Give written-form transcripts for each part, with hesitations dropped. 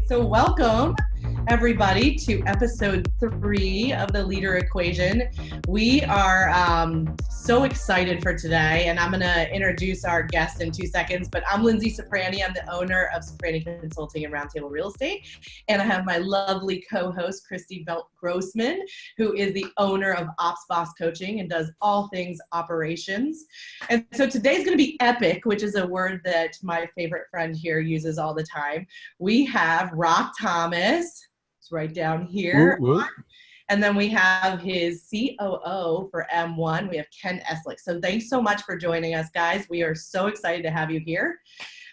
So welcome everybody to episode 3 of the Leader Equation. We are so excited for today, and I'm going to introduce our guest in 2 seconds, but I'm Linzee Ciprani. I'm the owner of Ciprani Consulting and Roundtable Real Estate, and I have my lovely co-host, Christy Grossman, who is the owner of Ops Boss Coaching and does all things operations. And so today's going to be epic, which is a word that my favorite friend here uses all the time. We have Rock Thomas. It's right down here. Ooh. And then we have his COO for M1. We have Ken Eslick. So thanks so much for joining us, guys. We are so excited to have you here.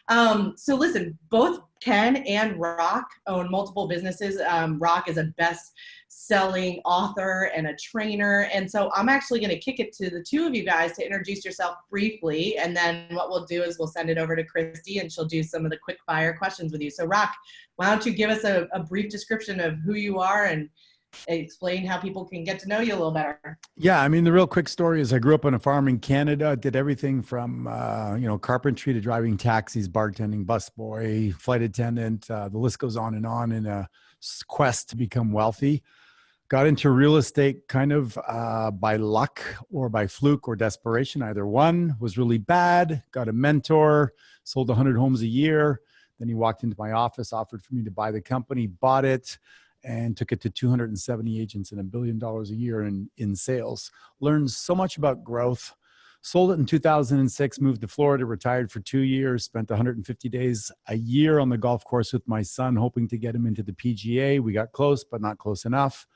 So listen, both Ken and Rock own multiple businesses. Rock is a best-selling author and a trainer. And so I'm actually going to kick it to the two of you guys to introduce yourself briefly. And then what we'll do is we'll send it over to Christy, and she'll do some of the quick fire questions with you. So Rock, why don't you give us a brief description of who you are and explain how people can get to know you a little better. Yeah, I mean, the real quick story is I grew up on a farm in Canada, did everything from, carpentry to driving taxis, bartending, busboy, flight attendant. The list goes on in a quest to become wealthy. Got into real estate kind of by luck or by fluke or desperation. Either one. Was really bad. Got a mentor, sold 100 homes a year. Then he walked into my office, offered for me to buy the company, bought it, and took it to 270 agents and $1 billion a year in sales. Learned so much about growth. Sold it in 2006, moved to Florida, retired for 2 years, spent 150 days a year on the golf course with my son, hoping to get him into the PGA. We got close, but not close enough.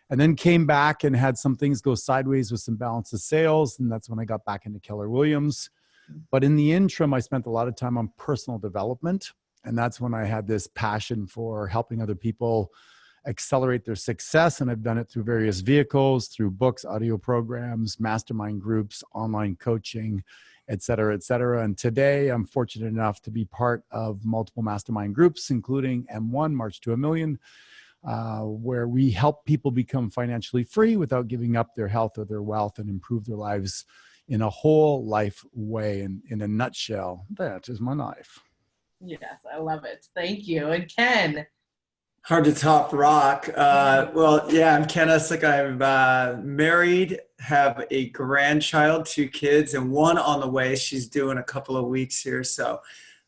And then came back and had some things go sideways with some balance of sales. And that's when I got back into Keller Williams. But in the interim, I spent a lot of time on personal development. And that's when I had this passion for helping other people accelerate their success. And I've done it through various vehicles, through books, audio programs, mastermind groups, online coaching, et cetera, et cetera. And today I'm fortunate enough to be part of multiple mastermind groups, including M1, March to a Million, where we help people become financially free without giving up their health or their wealth and improve their lives in a whole life way. And in a nutshell, that is my life. Yes, I love it. Thank you. And Ken. Hard to top Rock. I'm Ken Eslick. I'm married, have a grandchild, 2 kids, and one on the way. She's due in a couple of weeks here. So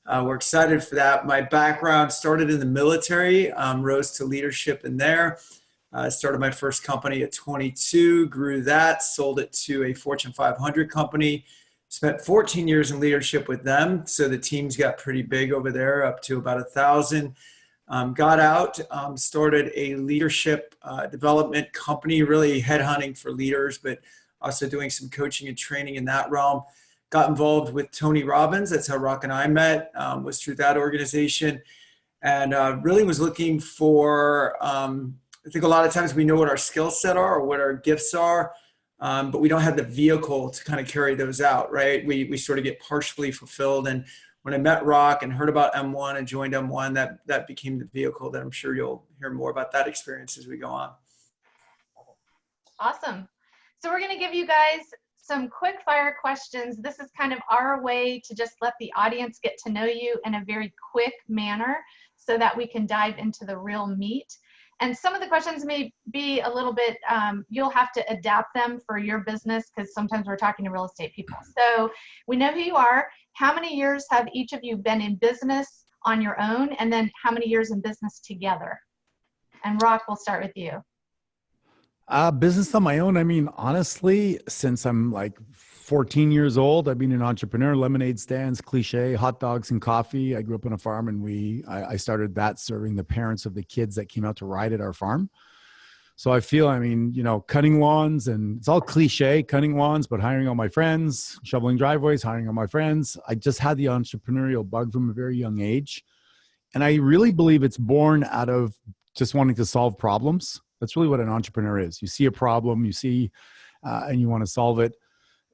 we're excited for that. My background started in the military, rose to leadership in there. Started my first company at 22, grew that, sold it to a Fortune 500 company. Spent 14 years in leadership with them. So the teams got pretty big over there, up to about 1,000. Got out, started a leadership development company, really headhunting for leaders, but also doing some coaching and training in that realm. Got involved with Tony Robbins. That's how Rock and I met, was through that organization. And really was looking for, I think a lot of times we know what our skill set are or what our gifts are, but we don't have the vehicle to kind of carry those out, right? We sort of get partially fulfilled. And when I met Rock and heard about M1 and joined M1, that became the vehicle that I'm sure you'll hear more about that experience as we go on. Awesome. So we're going to give you guys some quick fire questions. This is kind of our way to just let the audience get to know you in a very quick manner so that we can dive into the real meat. And some of the questions may be a little bit, you'll have to adapt them for your business because sometimes we're talking to real estate people. So we know who you are. How many years have each of you been in business on your own? And then how many years in business together? And Rock, we'll start with you. Business on my own. I mean, honestly, since I'm like 14 years old, I've been an entrepreneur, lemonade stands, cliche, hot dogs and coffee. I grew up on a farm and I started that serving the parents of the kids that came out to ride at our farm. So I feel, cutting lawns, and it's all cliche, cutting lawns, but hiring all my friends, shoveling driveways, hiring all my friends. I just had the entrepreneurial bug from a very young age. And I really believe it's born out of just wanting to solve problems. That's really what an entrepreneur is. You see a problem, and you want to solve it.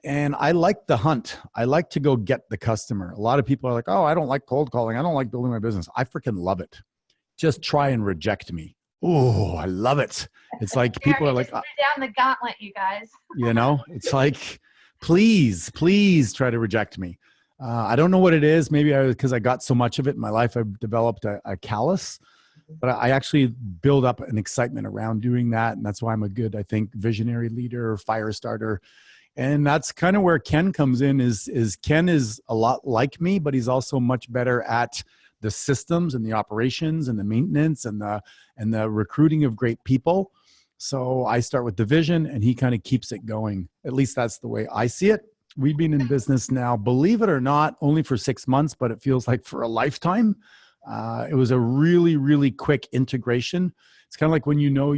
And I like the hunt. I like to go get the customer. A lot of people are like, oh, I don't like cold calling. I don't like building my business. I freaking love it. Just try and reject me. Oh, I love it. It's like people are like, down the gauntlet, you guys. It's like, please try to reject me. I don't know what it is. Maybe because I got so much of it in my life, I've developed a callus. but I actually build up an excitement around doing that. And that's why I'm a good, I think, visionary leader, fire starter. And that's kind of where Ken comes in is Ken is a lot like me, but he's also much better at the systems and the operations and the maintenance and the recruiting of great people. So I start with the vision and he kind of keeps it going. At least that's the way I see it. We've been in business now, believe it or not, only for 6 months, but it feels like for a lifetime. It was a really, really quick integration. It's kind of like when you know.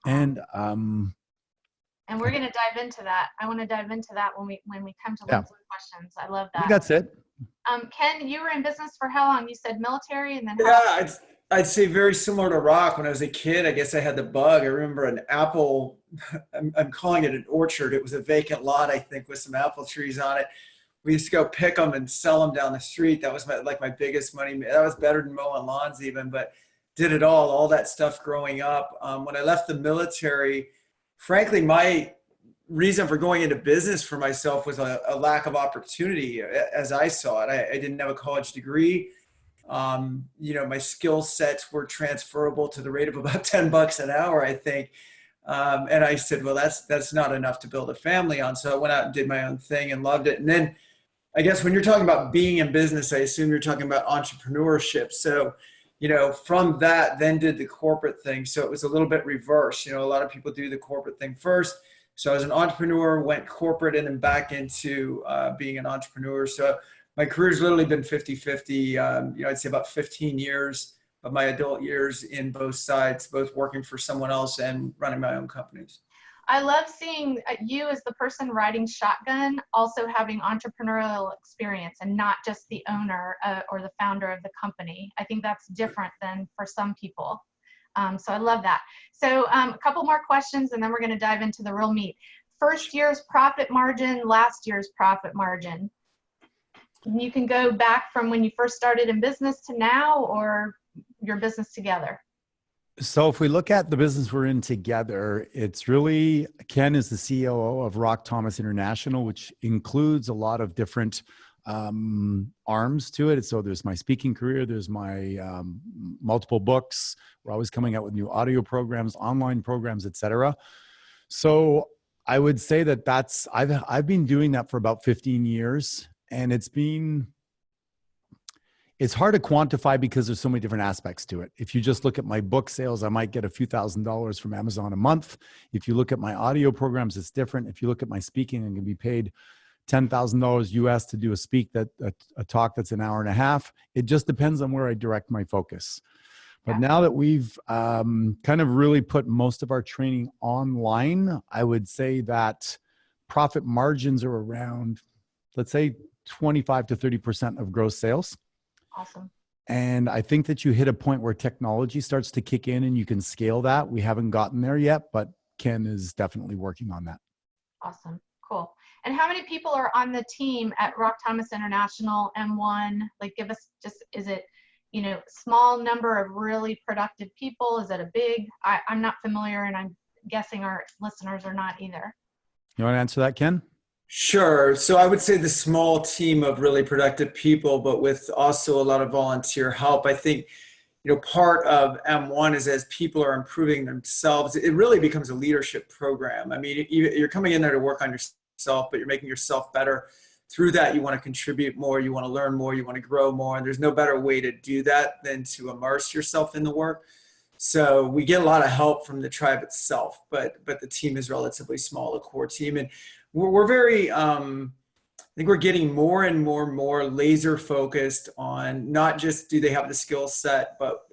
And we're going to dive into that. I want to dive into that when we come to Linzee questions. I love that. That's it. Ken, you were in business for how long? You said military and then Yeah, I'd say very similar to Rock. When I was a kid, I guess I had the bug. I remember an apple, I'm calling it an orchard. It was a vacant lot, I think, with some apple trees on it. We used to go pick them and sell them down the street. That was my biggest money. That was better than mowing lawns even, but did it all that stuff growing up. When I left the military, frankly, my reason for going into business for myself was a lack of opportunity as I saw it. I didn't have a college degree. My skill sets were transferable to the rate of about $10 an hour, I think. And I said, well, that's not enough to build a family on. So I went out and did my own thing and loved it. And then I guess when you're talking about being in business, I assume you're talking about entrepreneurship. So, from that, then did the corporate thing. So it was a little bit reverse. A lot of people do the corporate thing first. So as an entrepreneur, went corporate and then back into being an entrepreneur. So my career's literally been 50-50. I'd say about 15 years of my adult years in both sides, both working for someone else and running my own companies. I love seeing you as the person riding shotgun, also having entrepreneurial experience and not just the owner or the founder of the company. I think that's different than for some people. So I love that. So a couple more questions and then we're going to dive into the real meat. First year's profit margin, last year's profit margin. You can go back from when you first started in business to now or your business together. So if we look at the business we're in together, it's really, Ken is the COO of Rock Thomas International, which includes a lot of different arms to it. So there's my speaking career, there's my multiple books. We're always coming out with new audio programs, online programs, etc. So I would say that I've been doing that for about 15 years, and it's hard to quantify because there's so many different aspects to it. If you just look at my book sales, I might get a few $1,000s from Amazon a month. If you look at my audio programs, it's different. If you look at my speaking, I'm going to be paid $10,000 US to do a talk that's an hour and a half. It just depends on where I direct my focus. But now that we've kind of really put most of our training online, I would say that profit margins are around, let's say 25 to 30% of gross sales. Awesome. And I think that you hit a point where technology starts to kick in and you can scale that. We haven't gotten there yet, but Ken is definitely working on that. Awesome. Cool. And how many people are on the team at Rock Thomas International M1? Like, give us just, is it, small number of really productive people? Is it a big, I'm not familiar and I'm guessing our listeners are not either. You want to answer that, Ken? Sure. So I would say the small team of really productive people, but with also a lot of volunteer help. I think, part of M1 is as people are improving themselves, it really becomes a leadership program. I mean, you're coming in there to work on yourself, but you're making yourself better. Through that, you want to contribute more, you want to learn more, you want to grow more. And there's no better way to do that than to immerse yourself in the work. So we get a lot of help from the tribe itself, but the team is relatively small, a core team. And we're very, I think we're getting more and more laser focused on not just do they have the skill set, but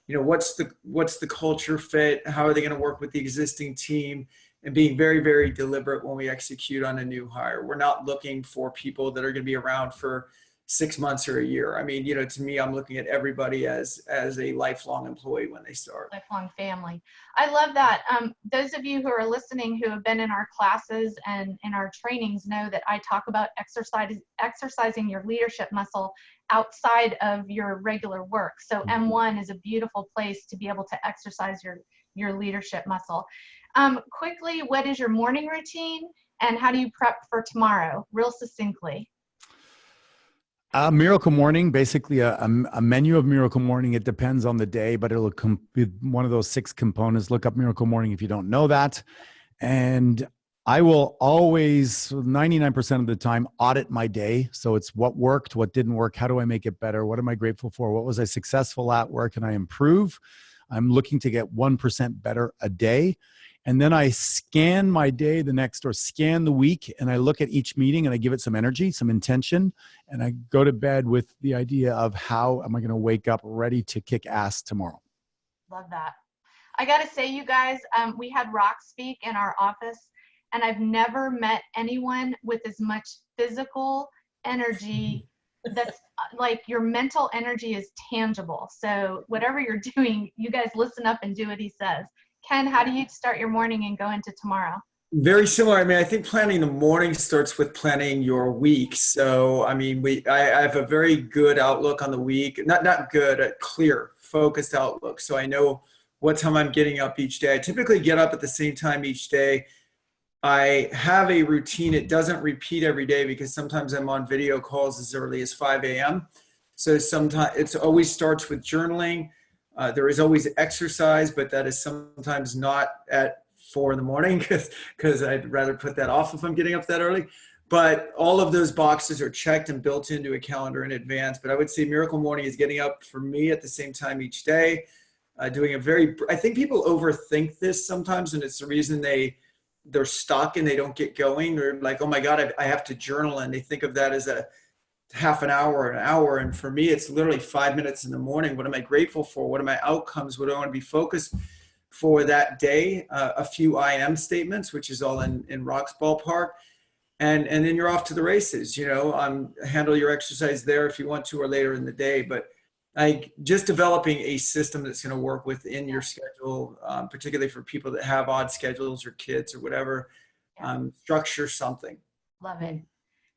what's the culture fit? How are they going to work with the existing team? And being very, very deliberate when we execute on a new hire. We're not looking for people that are going to be around for 6 months or a year. I mean, to me, I'm looking at everybody as a lifelong employee when they start. Lifelong family. I love that. Those of you who are listening who have been in our classes and in our trainings know that I talk about exercising your leadership muscle outside of your regular work. So M1 is a beautiful place to be able to exercise your leadership muscle. Quickly, what is your morning routine and how do you prep for tomorrow? Real succinctly. Miracle Morning, basically a menu of Miracle Morning. It depends on the day, but it'll be one of those 6 components. Look up Miracle Morning if you don't know that. And I will always, 99% of the time, audit my day. So it's what worked, what didn't work, how do I make it better? What am I grateful for? What was I successful at? Where can I improve? I'm looking to get 1% better a day. And then I scan my day or scan the week, and I look at each meeting and I give it some energy, some intention, and I go to bed with the idea of how am I going to wake up ready to kick ass tomorrow. Love that. I got to say, you guys, we had Rock speak in our office, and I've never met anyone with as much physical energy that's like your mental energy is tangible. So whatever you're doing, you guys listen up and do what he says. Ken, how do you start your morning and go into tomorrow? Very similar. I mean, I think planning the morning starts with planning your week. So, I mean, I have a very good outlook on the week. Not good, a clear, focused outlook. So I know what time I'm getting up each day. I typically get up at the same time each day. I have a routine. It doesn't repeat every day because sometimes I'm on video calls as early as 5 a.m. So sometimes it always starts with journaling. There is always exercise, but that is sometimes not at 4 in the morning because I'd rather put that off if I'm getting up that early. But all of those boxes are checked and built into a calendar in advance. But I would say Miracle Morning is getting up for me at the same time each day, doing I think people overthink this sometimes, and it's the reason they're stuck and they don't get going. They're like, oh my God, I have to journal. And they think of that as a half an hour, an hour. And for me, it's literally 5 minutes in the morning. What am I grateful for? What are my outcomes? What do I want to be focused for that day? A few I am statements, which is all in Rock's ballpark. And then you're off to the races, handle your exercise there if you want to, or later in the day. But just developing a system that's going to work within your schedule, particularly for people that have odd schedules or kids or whatever, structure something. Love it.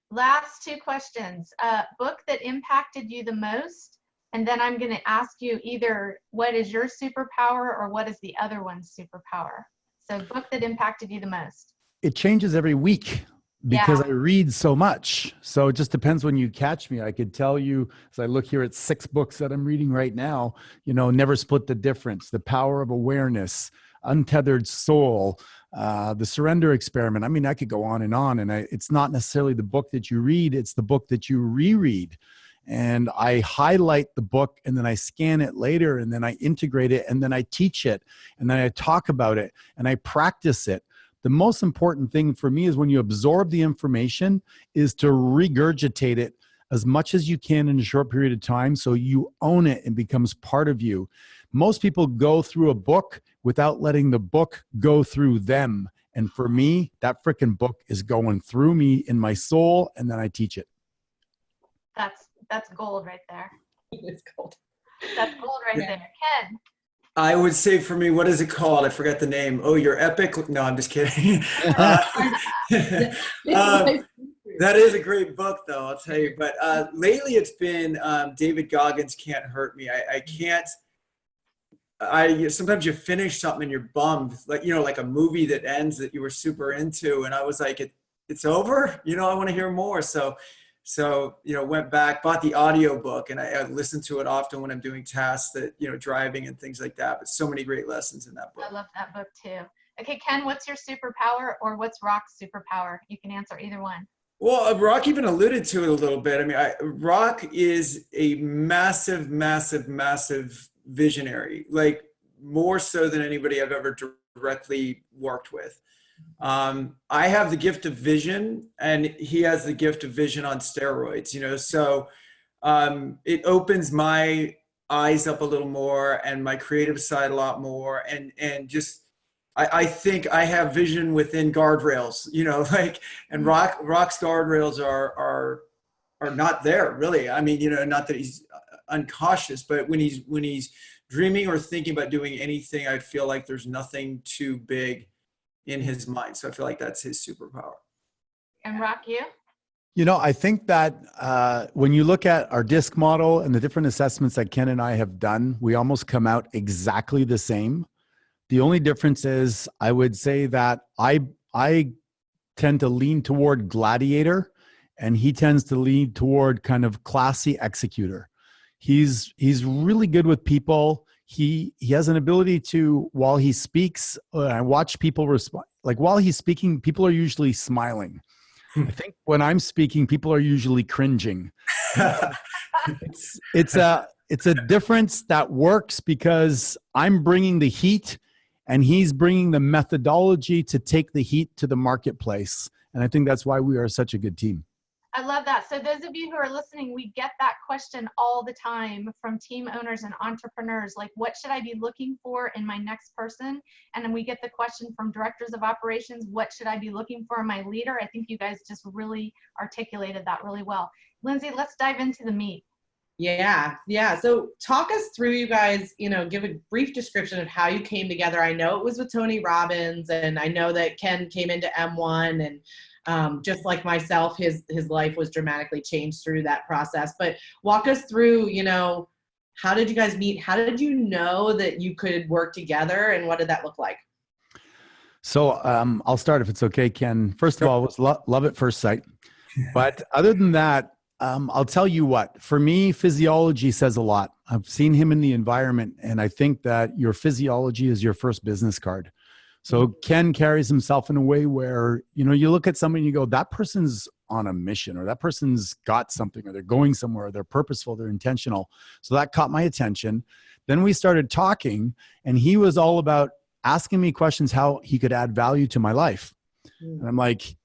Last 2 questions. Book that impacted you the most, and then I'm going to ask you either what is your superpower or what is the other one's superpower. So book that impacted you the most. It changes every week because I read so much. So it just depends when you catch me. I could tell you, as I look here at 6 books that I'm reading right now, Never Split the Difference, The Power of Awareness, Untethered Soul, The Surrender Experiment. I mean, I could go on. And it's not necessarily the book that you read, it's the book that you reread. And I highlight the book and then I scan it later and then I integrate it and then I teach it and then I talk about it and I practice it. The most important thing for me is when you absorb the information is to regurgitate it as much as you can in a short period of time so you own it and becomes part of you. Most people go through a book without letting the book go through them. And for me, that freaking book is going through me in my soul, and then I teach it. That's gold right there. It's gold. That's gold right there. Ken. I would say for me, what is it called? I forgot the name. Oh, You're Epic. No, I'm just kidding. That is a great book, though, I'll tell you. But lately it's been David Goggins' Can't Hurt Me. Sometimes you finish something and you're bummed, like a movie that ends that you were super into. And I was like, it's over? I want to hear more. So, went back, bought the audio book, and I listen to it often when I'm doing tasks that, driving and things like that. But so many great lessons in that book. I love that book too. Okay, Ken, what's your superpower or what's Rock's superpower? You can answer either one. Well, Rock even alluded to it a little bit. I mean, Rock is a massive, massive, massive visionary, like more so than anybody I've ever directly worked with. I have the gift of vision and he has the gift of vision on steroids, so it opens my eyes up a little more and my creative side a lot more. And just, I think I have vision within guardrails, and Rock's guardrails are not there really. I mean, not that he's uncautious, but when he's dreaming or thinking about doing anything, I feel like there's nothing too big in his mind. So I feel like that's his superpower. And Rock, you? I think that when you look at our DISC model and the different assessments that Ken and I have done, we almost come out exactly the same. The only difference is I would say that I tend to lean toward gladiator and he tends to lean toward kind of classy executor. He's really good with people. He has an ability to, while he speaks, I watch people respond. Like while he's speaking, people are usually smiling. I think when I'm speaking, people are usually cringing. It's a difference that works because I'm bringing the heat and he's bringing the methodology to take the heat to the marketplace. And I think that's why we are such a good team. I love that. So those of you who are listening, we get that question all the time from team owners and entrepreneurs, like, what should I be looking for in my next person? And then we get the question from directors of operations, what should I be looking for in my leader? I think you guys just really articulated that really well. Lindsay, let's dive into the meat. Yeah. So talk us through, you guys, give a brief description of how you came together. I know it was with Tony Robbins, and I know that Ken came into M1, and just like myself, his life was dramatically changed through that process. But walk us through, how did you guys meet? How did you know that you could work together, and what did that look like? So I'll start if it's okay, Ken. First of all, it was love at first sight. But other than that, I'll tell you what, for me, physiology says a lot. I've seen him in the environment, and I think that your physiology is your first business card. So Ken carries himself in a way where, you look at somebody and you go, that person's on a mission, or that person's got something, or they're going somewhere, or they're purposeful, they're intentional. So that caught my attention. Then we started talking, and he was all about asking me questions, how he could add value to my life. And I'm like,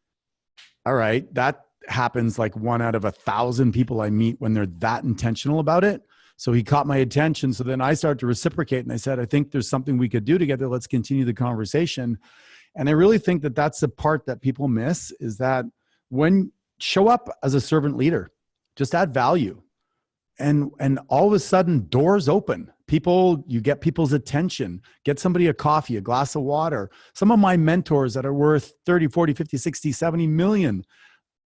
all right, that happens like 1 out of 1,000 people I meet when they're that intentional about it. So he caught my attention. So then I started to reciprocate, and I said, I think there's something we could do together. Let's continue the conversation. And I really think that that's the part that people miss, is that when show up as a servant leader, just add value. And all of a sudden doors open. You get people's attention, get somebody a coffee, a glass of water. Some of my mentors that are worth 30, 40, 50, 60, 70 million,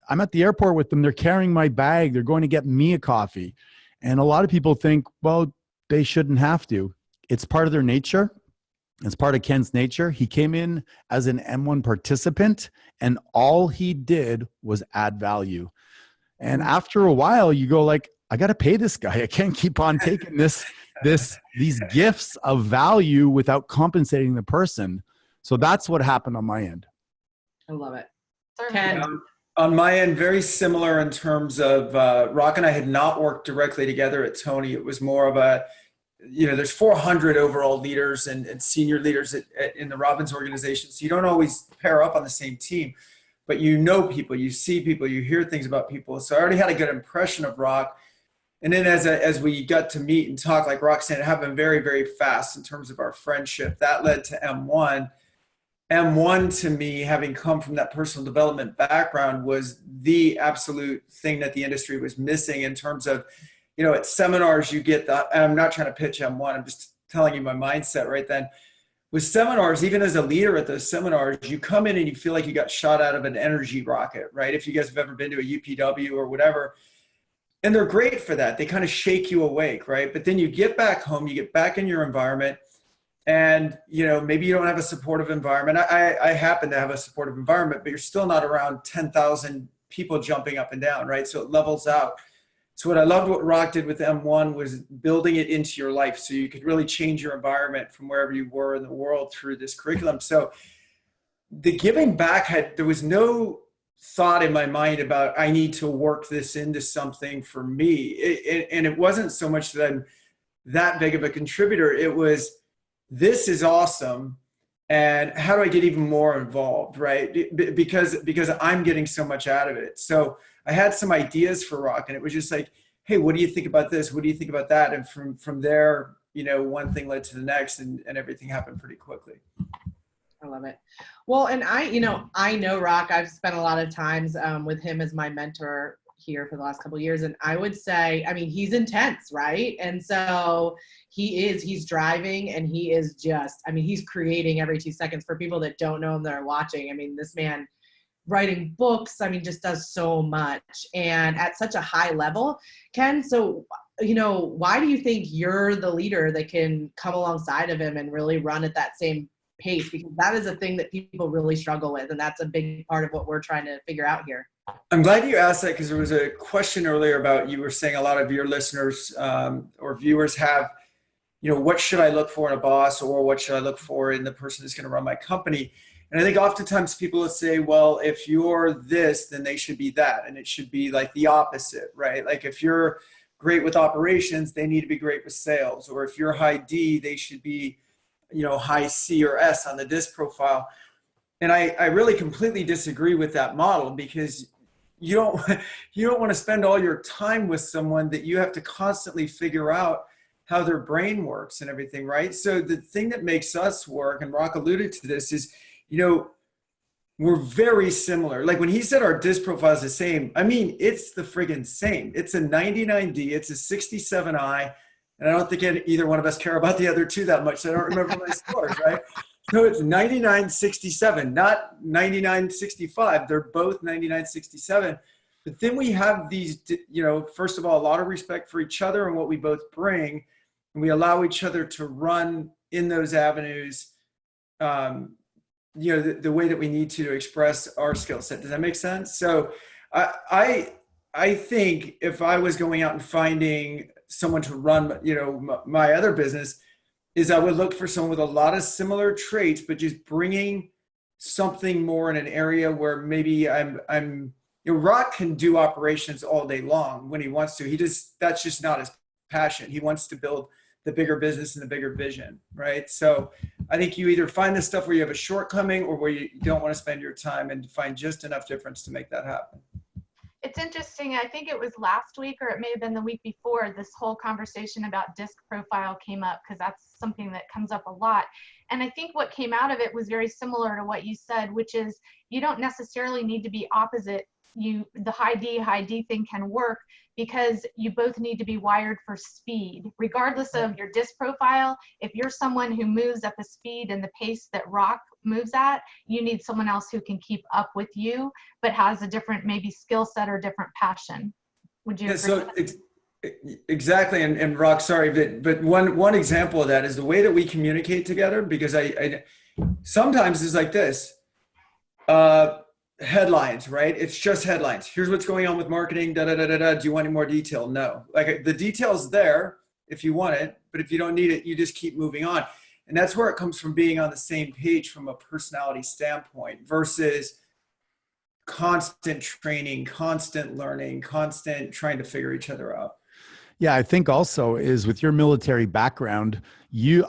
I'm at the airport with them. They're carrying my bag. They're going to get me a coffee. And a lot of people think, well, they shouldn't have to. It's part of their nature. It's part of Ken's nature. He came in as an M1 participant, and all he did was add value. And after a while, you go like, I got to pay this guy. I can't keep on taking these gifts of value without compensating the person. So that's what happened on my end. I love it. Ken. On my end, very similar in terms of Rock and I had not worked directly together at Tony. It was more of a, there's 400 overall leaders and senior leaders in the Robbins organization. So you don't always pair up on the same team, but people, you see people, you hear things about people. So I already had a good impression of Rock. And then as we got to meet and talk, like Rock said, it happened very, very fast in terms of our friendship. That led to M1. M1 to me, having come from that personal development background, was the absolute thing that the industry was missing in terms of, at seminars you get that, and I'm not trying to pitch M1, I'm just telling you my mindset right then. With seminars, even as a leader at those seminars, you come in and you feel like you got shot out of an energy rocket, right? If you guys have ever been to a UPW or whatever, and they're great for that. They kind of shake you awake, right? But then you get back home, you get back in your environment, and, maybe you don't have a supportive environment. I happen to have a supportive environment, but you're still not around 10,000 people jumping up and down, right? So it levels out. So what I loved what Rock did with M1 was building it into your life so you could really change your environment from wherever you were in the world through this curriculum. So the giving back there was no thought in my mind about, I need to work this into something for me. And it wasn't so much that I'm that big of a contributor. It was, this is awesome, and how do I get even more involved, right? Because I'm getting so much out of it. So I had some ideas for Rock, and it was just like, hey, what do you think about this? What do you think about that? And from there, one thing led to the next, and everything happened pretty quickly. I love it. Well, and I know Rock. I've spent a lot of times with him as my mentor here for the last couple of years. And I would say, he's intense, right? And so he's driving, and he is just, he's creating every 2 seconds. For people that don't know him, that are watching, this man writing books, just does so much, and at such a high level. Ken, so, why do you think you're the leader that can come alongside of him and really run at that same pace? Because that is a thing that people really struggle with, and that's a big part of what we're trying to figure out here. I'm glad you asked that, because there was a question earlier about, you were saying a lot of your listeners or viewers have, what should I look for in a boss, or what should I look for in the person who's going to run my company? And I think oftentimes people will say, well, if you're this, then they should be that. And it should be like the opposite, right? Like if you're great with operations, they need to be great with sales. Or if you're high D, they should be, high C or S on the DISC profile. And I really completely disagree with that model, because you don't want to spend all your time with someone that you have to constantly figure out how their brain works and everything, right? So the thing that makes us work, and Rock alluded to this, is, we're very similar. Like when he said our DISC profile is the same, I mean, it's the friggin' same. It's a 99D, it's a 67I, and I don't think either one of us care about the other two that much, so I don't remember my scores, right? So it's 9967, not 9965. They're both 9967. But then we have these, first of all, a lot of respect for each other and what we both bring. And we allow each other to run in those avenues, the way that we need to express our skill set. Does that make sense? So I think if I was going out and finding someone to run, my other business, is I would look for someone with a lot of similar traits, but just bringing something more in an area where maybe Rock can do operations all day long when he wants to. That's just not his passion. He wants to build the bigger business and the bigger vision, right? So I think you either find the stuff where you have a shortcoming, or where you don't want to spend your time, and find just enough difference to make that happen. It's interesting. I think it was last week, or it may have been the week before, this whole conversation about DISC profile came up, because that's something that comes up a lot. And I think what came out of it was very similar to what you said, which is you don't necessarily need to be opposite. The high D thing can work, because you both need to be wired for speed. Regardless of your DISC profile, if you're someone who moves at the speed and the pace that Rock moves at, you need someone else who can keep up with you, but has a different maybe skill set or different passion. Would you agree? So exactly. And Rock, sorry, but one example of that is the way that we communicate together, because I sometimes it's like this. Headlines, right? It's just headlines. Here's what's going on with marketing, da da da da da. Do you want any more detail? No. Like the detail's there if you want it, but if you don't need it, you just keep moving on. And that's where it comes from, being on the same page from a personality standpoint, versus constant training, constant learning, constant trying to figure each other out. Yeah, I think also is with your military background,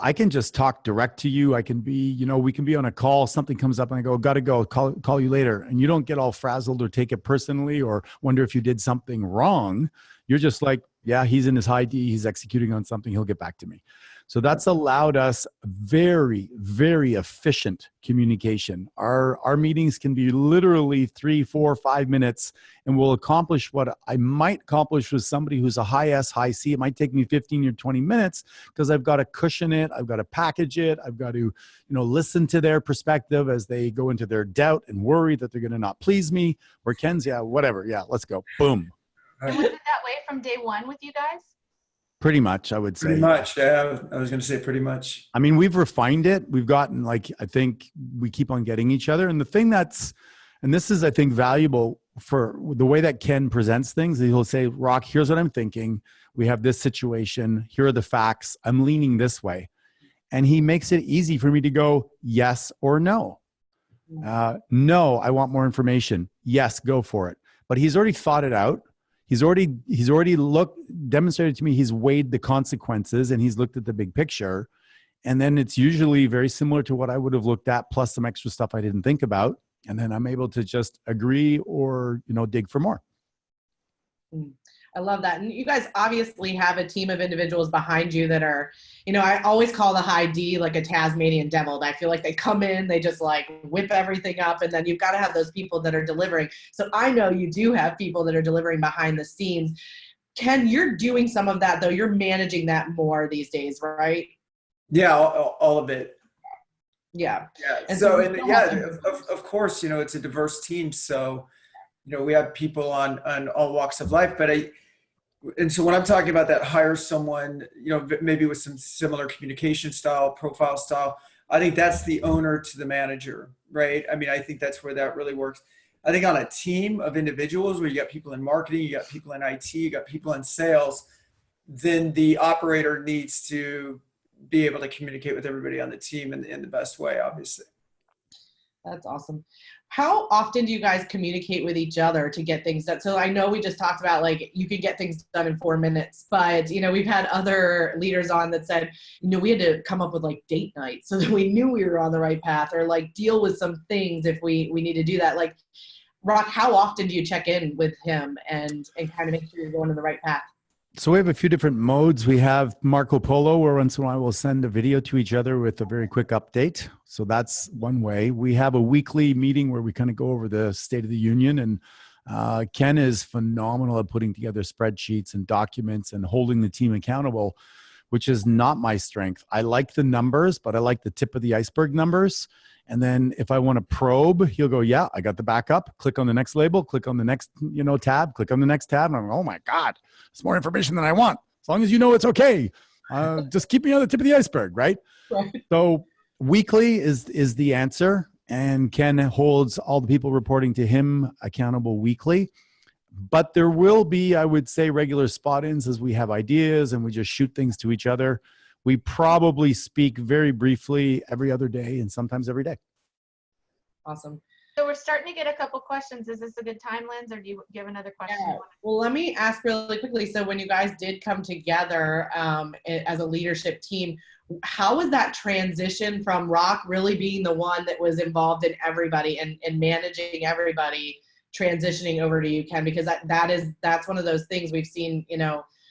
I can just talk direct to you. I can be, we can be on a call, something comes up and I go, got to go, call you later. And you don't get all frazzled or take it personally or wonder if you did something wrong. You're just like, yeah, he's in his high D, he's executing on something, he'll get back to me. So that's allowed us very, very efficient communication. Our meetings can be literally 3, 4, 5 minutes, and we'll accomplish what I might accomplish with somebody who's a high S, high C. It might take me 15 or 20 minutes, because I've got to cushion it. I've got to package it. I've got to, listen to their perspective as they go into their doubt and worry that they're going to not please me. Or Ken's, yeah, whatever. Yeah, let's go. Boom. And was it that way from day one with you guys? Pretty much, I would say. Pretty much, yeah. I was going to say pretty much. I mean, we've refined it. We've gotten I think we keep on getting each other. And the thing and this is, I think, valuable for the way that Ken presents things. He'll say, Rock, here's what I'm thinking. We have this situation. Here are the facts. I'm leaning this way. And he makes it easy for me to go yes or no. No, I want more information. Yes, go for it. But he's already thought it out. He's already demonstrated to me he's weighed the consequences and he's looked at the big picture. And then it's usually very similar to what I would have looked at, plus some extra stuff I didn't think about. And then I'm able to just agree or, dig for more. I love that. And you guys obviously have a team of individuals behind you that are, I always call the high D like a Tasmanian devil. I feel like they come in, they just like whip everything up, and then you've got to have those people that are delivering. So I know you do have people that are delivering behind the scenes. Ken, you're doing some of that though. You're managing that more these days, right? Yeah, all of it. Yeah. And so of course, it's a diverse team. So, we have people on all walks of life, and so when I'm talking about that, hire someone, maybe with some similar communication style, profile style, I think that's the owner to the manager, right? I mean, I think that's where that really works. I think on a team of individuals where you got people in marketing, you got people in IT, you got people in sales, then the operator needs to be able to communicate with everybody on the team in the best way, obviously. That's awesome. How often do you guys communicate with each other to get things done? So I know we just talked about like you can get things done in 4 minutes, but we've had other leaders on that said, we had to come up with like date night so that we knew we were on the right path, or like deal with some things if we need to do that. Like, Rock, how often do you check in with him and kind of make sure you're going in the right path? So we have a few different modes. We have Marco Polo, where once in a while we'll send a video to each other with a very quick update. So that's one way. We have a weekly meeting where we kind of go over the State of the Union. And Ken is phenomenal at putting together spreadsheets and documents and holding the team accountable, which is not my strength. I like the numbers, but I like the tip of the iceberg numbers. And then if I want to probe, he'll go, yeah, I got the backup. Click on the next label, click on the next, tab, click on the next tab. And I'm like, oh my God, it's more information than I want. As long as you know it's okay. Just keep me on the tip of the iceberg, right? Right. So weekly is the answer. And Ken holds all the people reporting to him accountable weekly. But there will be, I would say, regular spot-ins as we have ideas and we just shoot things to each other. We probably speak very briefly every other day and sometimes every day. Awesome. So we're starting to get a couple questions. Is this a good time, Linz, or do you have another question? Yeah. Well, let me ask really quickly. So when you guys did come together as a leadership team, how was that transition from Rock really being the one that was involved in everybody and managing everybody, transitioning over to you, Ken? Because that's one of those things we've seen,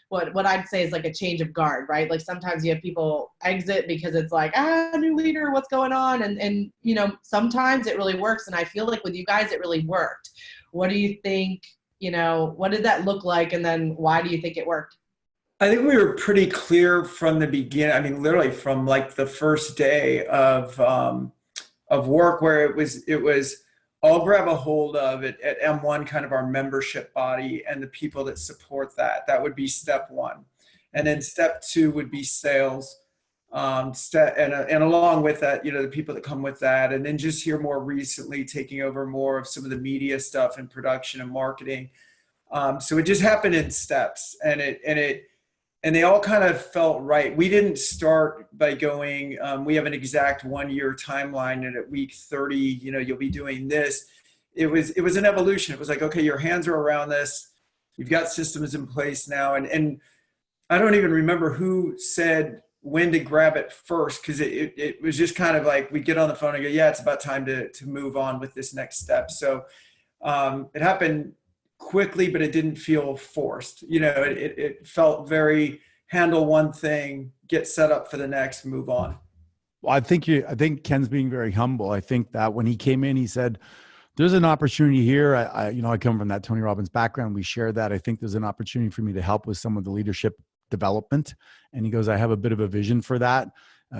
what I'd say is like a change of guard, right? Like sometimes you have people exit because it's like, new leader, what's going on? And sometimes it really works. And I feel like with you guys, it really worked. What do you think, what did that look like? And then why do you think it worked? I think we were pretty clear from the beginning. I mean, literally from like the first day of work, where it was, I'll grab a hold of it at M1, kind of our membership body and the people that support that. That would be step one. And then step two would be sales. And along with that, the people that come with that. And then just here more recently, taking over more of some of the media stuff and production and marketing. So it just happened in steps, and they all kind of felt right. We didn't start by going, we have an exact 1 year timeline, and at week 30, you'll be doing this. It was an evolution. It was like, okay, your hands are around this. You've got systems in place now. And I don't even remember who said when to grab it first, because it was just kind of like, we get on the phone and go, yeah, it's about time to move on with this next step. So it happened quickly, but it didn't feel forced. It felt very handle one thing, get set up for the next, move on. Well, I think Ken's being very humble. I think that when he came in, he said, there's an opportunity here. I come from that Tony Robbins background. We share that. I think there's an opportunity for me to help with some of the leadership development. And he goes, I have a bit of a vision for that.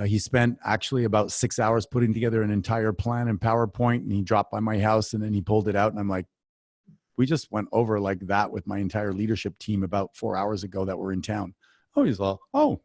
He spent actually about 6 hours putting together an entire plan in PowerPoint, and he dropped by my house and then he pulled it out. And I'm like, we just went over like that with my entire leadership team about 4 hours ago that were in town. Oh, he's all,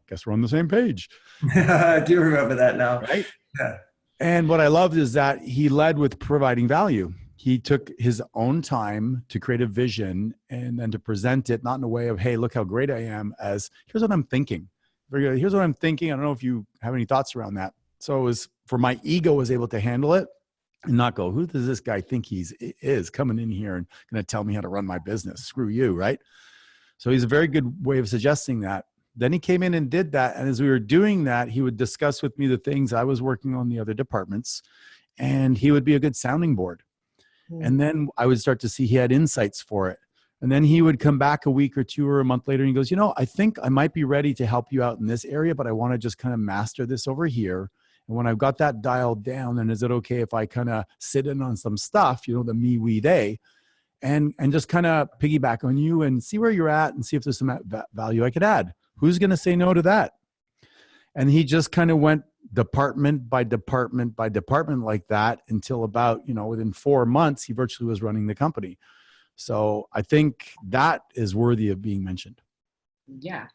guess we're on the same page. I do remember that now. Right? Yeah. And what I loved is that he led with providing value. He took his own time to create a vision and then to present it, not in a way of, hey, look how great I am, as here's what I'm thinking. Here's what I'm thinking. I don't know if you have any thoughts around that. So it was, for my ego was able to handle it and not go, who does this guy think he is coming in here and going to tell me how to run my business? Screw you, right? So he's a very good way of suggesting that. Then he came in and did that. And as we were doing that, he would discuss with me the things I was working on in the other departments, and he would be a good sounding board. And then I would start to see he had insights for it. And then he would come back a week or two or a month later and he goes, I think I might be ready to help you out in this area, but I want to just kind of master this over here. And when I've got that dialed down, then is it okay if I kind of sit in on some stuff, the me, we, they, and just kind of piggyback on you and see where you're at and see if there's some value I could add. Who's going to say no to that? And he just kind of went department by department by department like that until about, within 4 months, he virtually was running the company. So I think that is worthy of being mentioned. Yeah.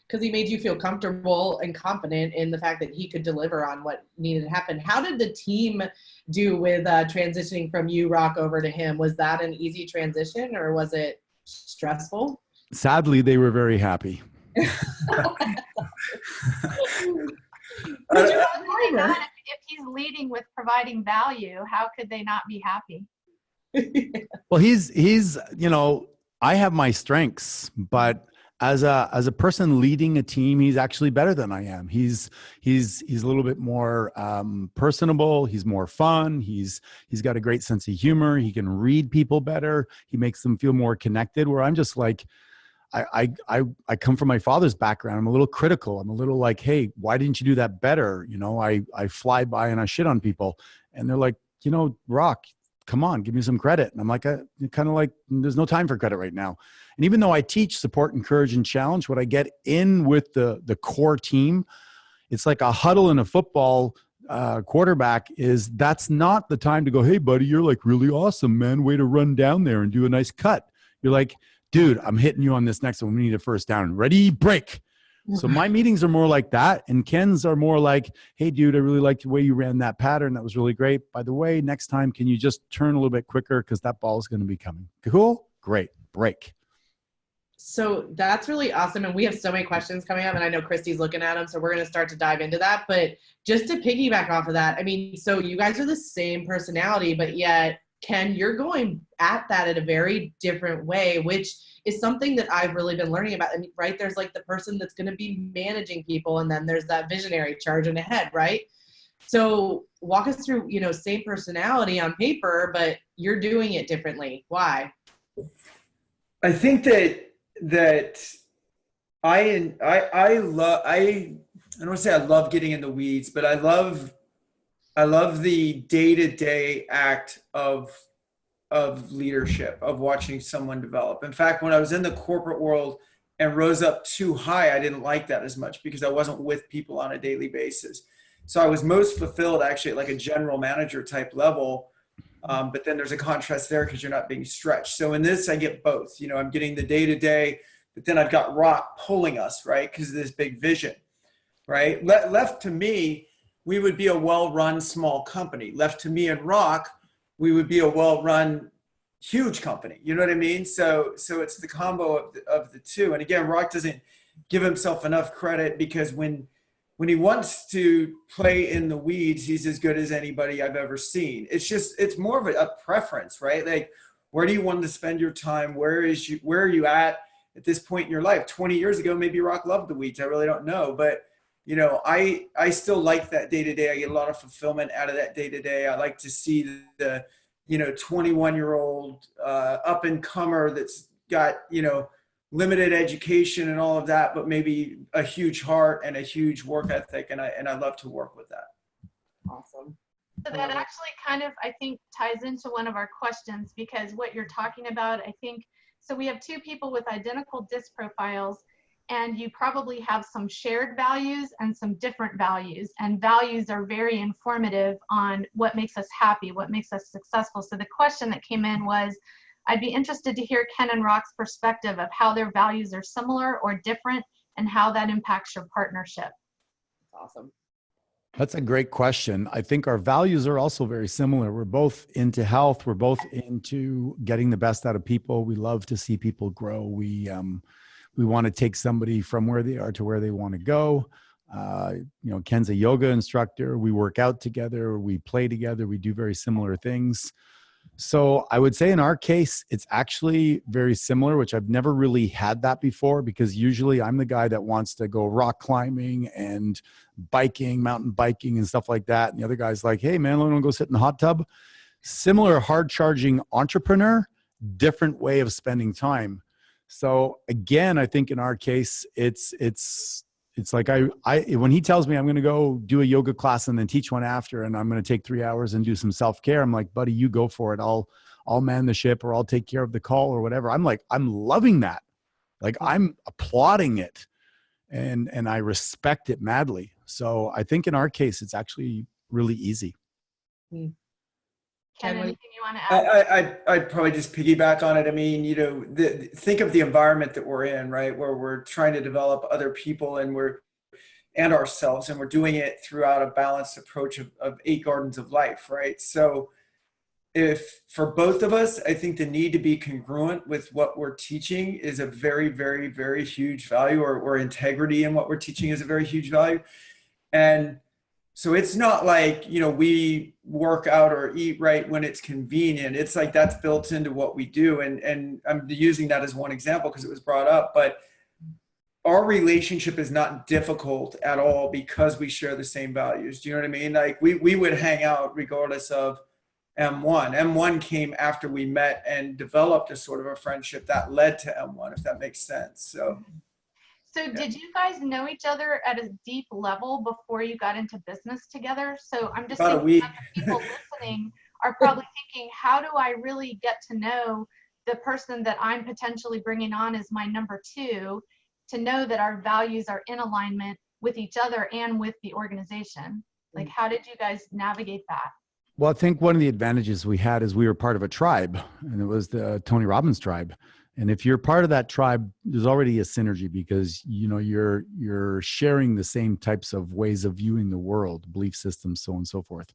because he made you feel comfortable and confident in the fact that he could deliver on what needed to happen. How did the team do with transitioning from you, Rock, over to him? Was that an easy transition or was it stressful? Sadly, they were very happy. If he's leading with providing value, how could they not be happy? Well, he's, you know, I have my strengths, but as a person leading a team, he's actually better than I am. He's a little bit more personable. He's more fun. He's got a great sense of humor. He can read people better. He makes them feel more connected, where I'm just like, I come from my father's background. I'm a little critical. I'm a little like, hey, why didn't you do that better? You know, I fly by and I shit on people. And they're like, you know, Rock, come on, give me some credit. And I'm like, kind of like, there's no time for credit right now. And even though I teach support, encourage, and challenge, what I get in with the core team, it's like a huddle in a football quarterback is that's not the time to go, hey, buddy, you're like really awesome, man. Way to run down there and do a nice cut. You're like, dude, I'm hitting you on this next one. We need a first down. Ready, break. So my meetings are more like that. And Ken's are more like, hey, dude, I really liked the way you ran that pattern. That was really great. By the way, next time, can you just turn a little bit quicker? Because that ball is going to be coming. Cool? Great. Break. So that's really awesome. And we have so many questions coming up, and I know Christy's looking at them. So we're going to start to dive into that. But just to piggyback off of that, I mean, so you guys are the same personality, but yet, Ken, you're going at that in a very different way, which is something that I've really been learning about. I mean, right? There's like the person that's going to be managing people, and then there's that visionary charging ahead, right? So walk us through, you know, same personality on paper, but you're doing it differently. Why? I think that I love, I don't want to say I love getting in the weeds, but I love the day-to-day act of leadership, of watching someone develop. In fact, when I was in the corporate world and rose up too high, I didn't like that as much because I wasn't with people on a daily basis. So I was most fulfilled actually at like a general manager type level. But then there's a contrast there because you're not being stretched. So in this, I get both. You know, I'm getting the day-to-day, but then I've got Rock pulling us, right? Because of this big vision, right? Left to me, we would be a well-run small company. Left to me and Rock, we would be a well-run huge company. You know what I mean? So it's the combo of the two. And again, Rock doesn't give himself enough credit because when he wants to play in the weeds, he's as good as anybody I've ever seen. It's more of a preference, right? Like, where do you want to spend your time? Where are you at this point in your life? 20 years ago, maybe Rock loved the weeds. I really don't know. But, you know, I still like that day to day. I get a lot of fulfillment out of that day to day. I like to see the 21-year-old up and comer that's got, you know, limited education and all of that, but maybe a huge heart and a huge work ethic. And I love to work with that. Awesome. So that actually kind of, I think, ties into one of our questions, because what you're talking about, I think, so we have two people with identical DISC profiles, and you probably have some shared values and some different values. And values are very informative on what makes us happy, what makes us successful. So the question that came in was, I'd be interested to hear Ken and Rock's perspective of how their values are similar or different and how that impacts your partnership. Awesome. That's a great question. I think our values are also very similar. We're both into health. We're both into getting the best out of people. We love to see people grow. We want to take somebody from where they are to where they want to go. Ken's a yoga instructor. We work out together. We play together. We do very similar things. So I would say in our case, it's actually very similar, which I've never really had that before, because usually I'm the guy that wants to go rock climbing and biking, mountain biking and stuff like that. And the other guy's like, hey man, I want to go sit in the hot tub. Similar hard charging entrepreneur, different way of spending time. So again, I think in our case, it's like when he tells me I'm going to go do a yoga class and then teach one after, and I'm going to take 3 hours and do some self-care, I'm like, buddy, you go for it. I'll man the ship, or I'll take care of the call or whatever. I'm like, I'm loving that. Like, I'm applauding it and I respect it madly. So I think in our case, it's actually really easy. Ken, Ken, anything you want to add? I'd probably just piggyback on it. I mean, think of the environment that we're in, right? Where we're trying to develop other people and ourselves, and we're doing it throughout a balanced approach of 8 gardens of life, right? So if for both of us, I think the need to be congruent with what we're teaching is a very, very, very huge value, or integrity in what we're teaching is a very huge value. And so it's not like, we work out or eat right when it's convenient. It's like that's built into what we do. And I'm using that as one example because it was brought up, but our relationship is not difficult at all because we share the same values. Do you know what I mean? Like we would hang out regardless of M1. M1 came after we met and developed a sort of a friendship that led to M1, if that makes sense. So did you guys know each other at a deep level before you got into business together? So I'm just thinking that the people listening are probably thinking, how do I really get to know the person that I'm potentially bringing on as my number 2, to know that our values are in alignment with each other and with the organization? Like, how did you guys navigate that? Well, I think one of the advantages we had is we were part of a tribe, and it was the Tony Robbins tribe. And if you're part of that tribe, there's already a synergy because, you're sharing the same types of ways of viewing the world, belief systems, so on and so forth.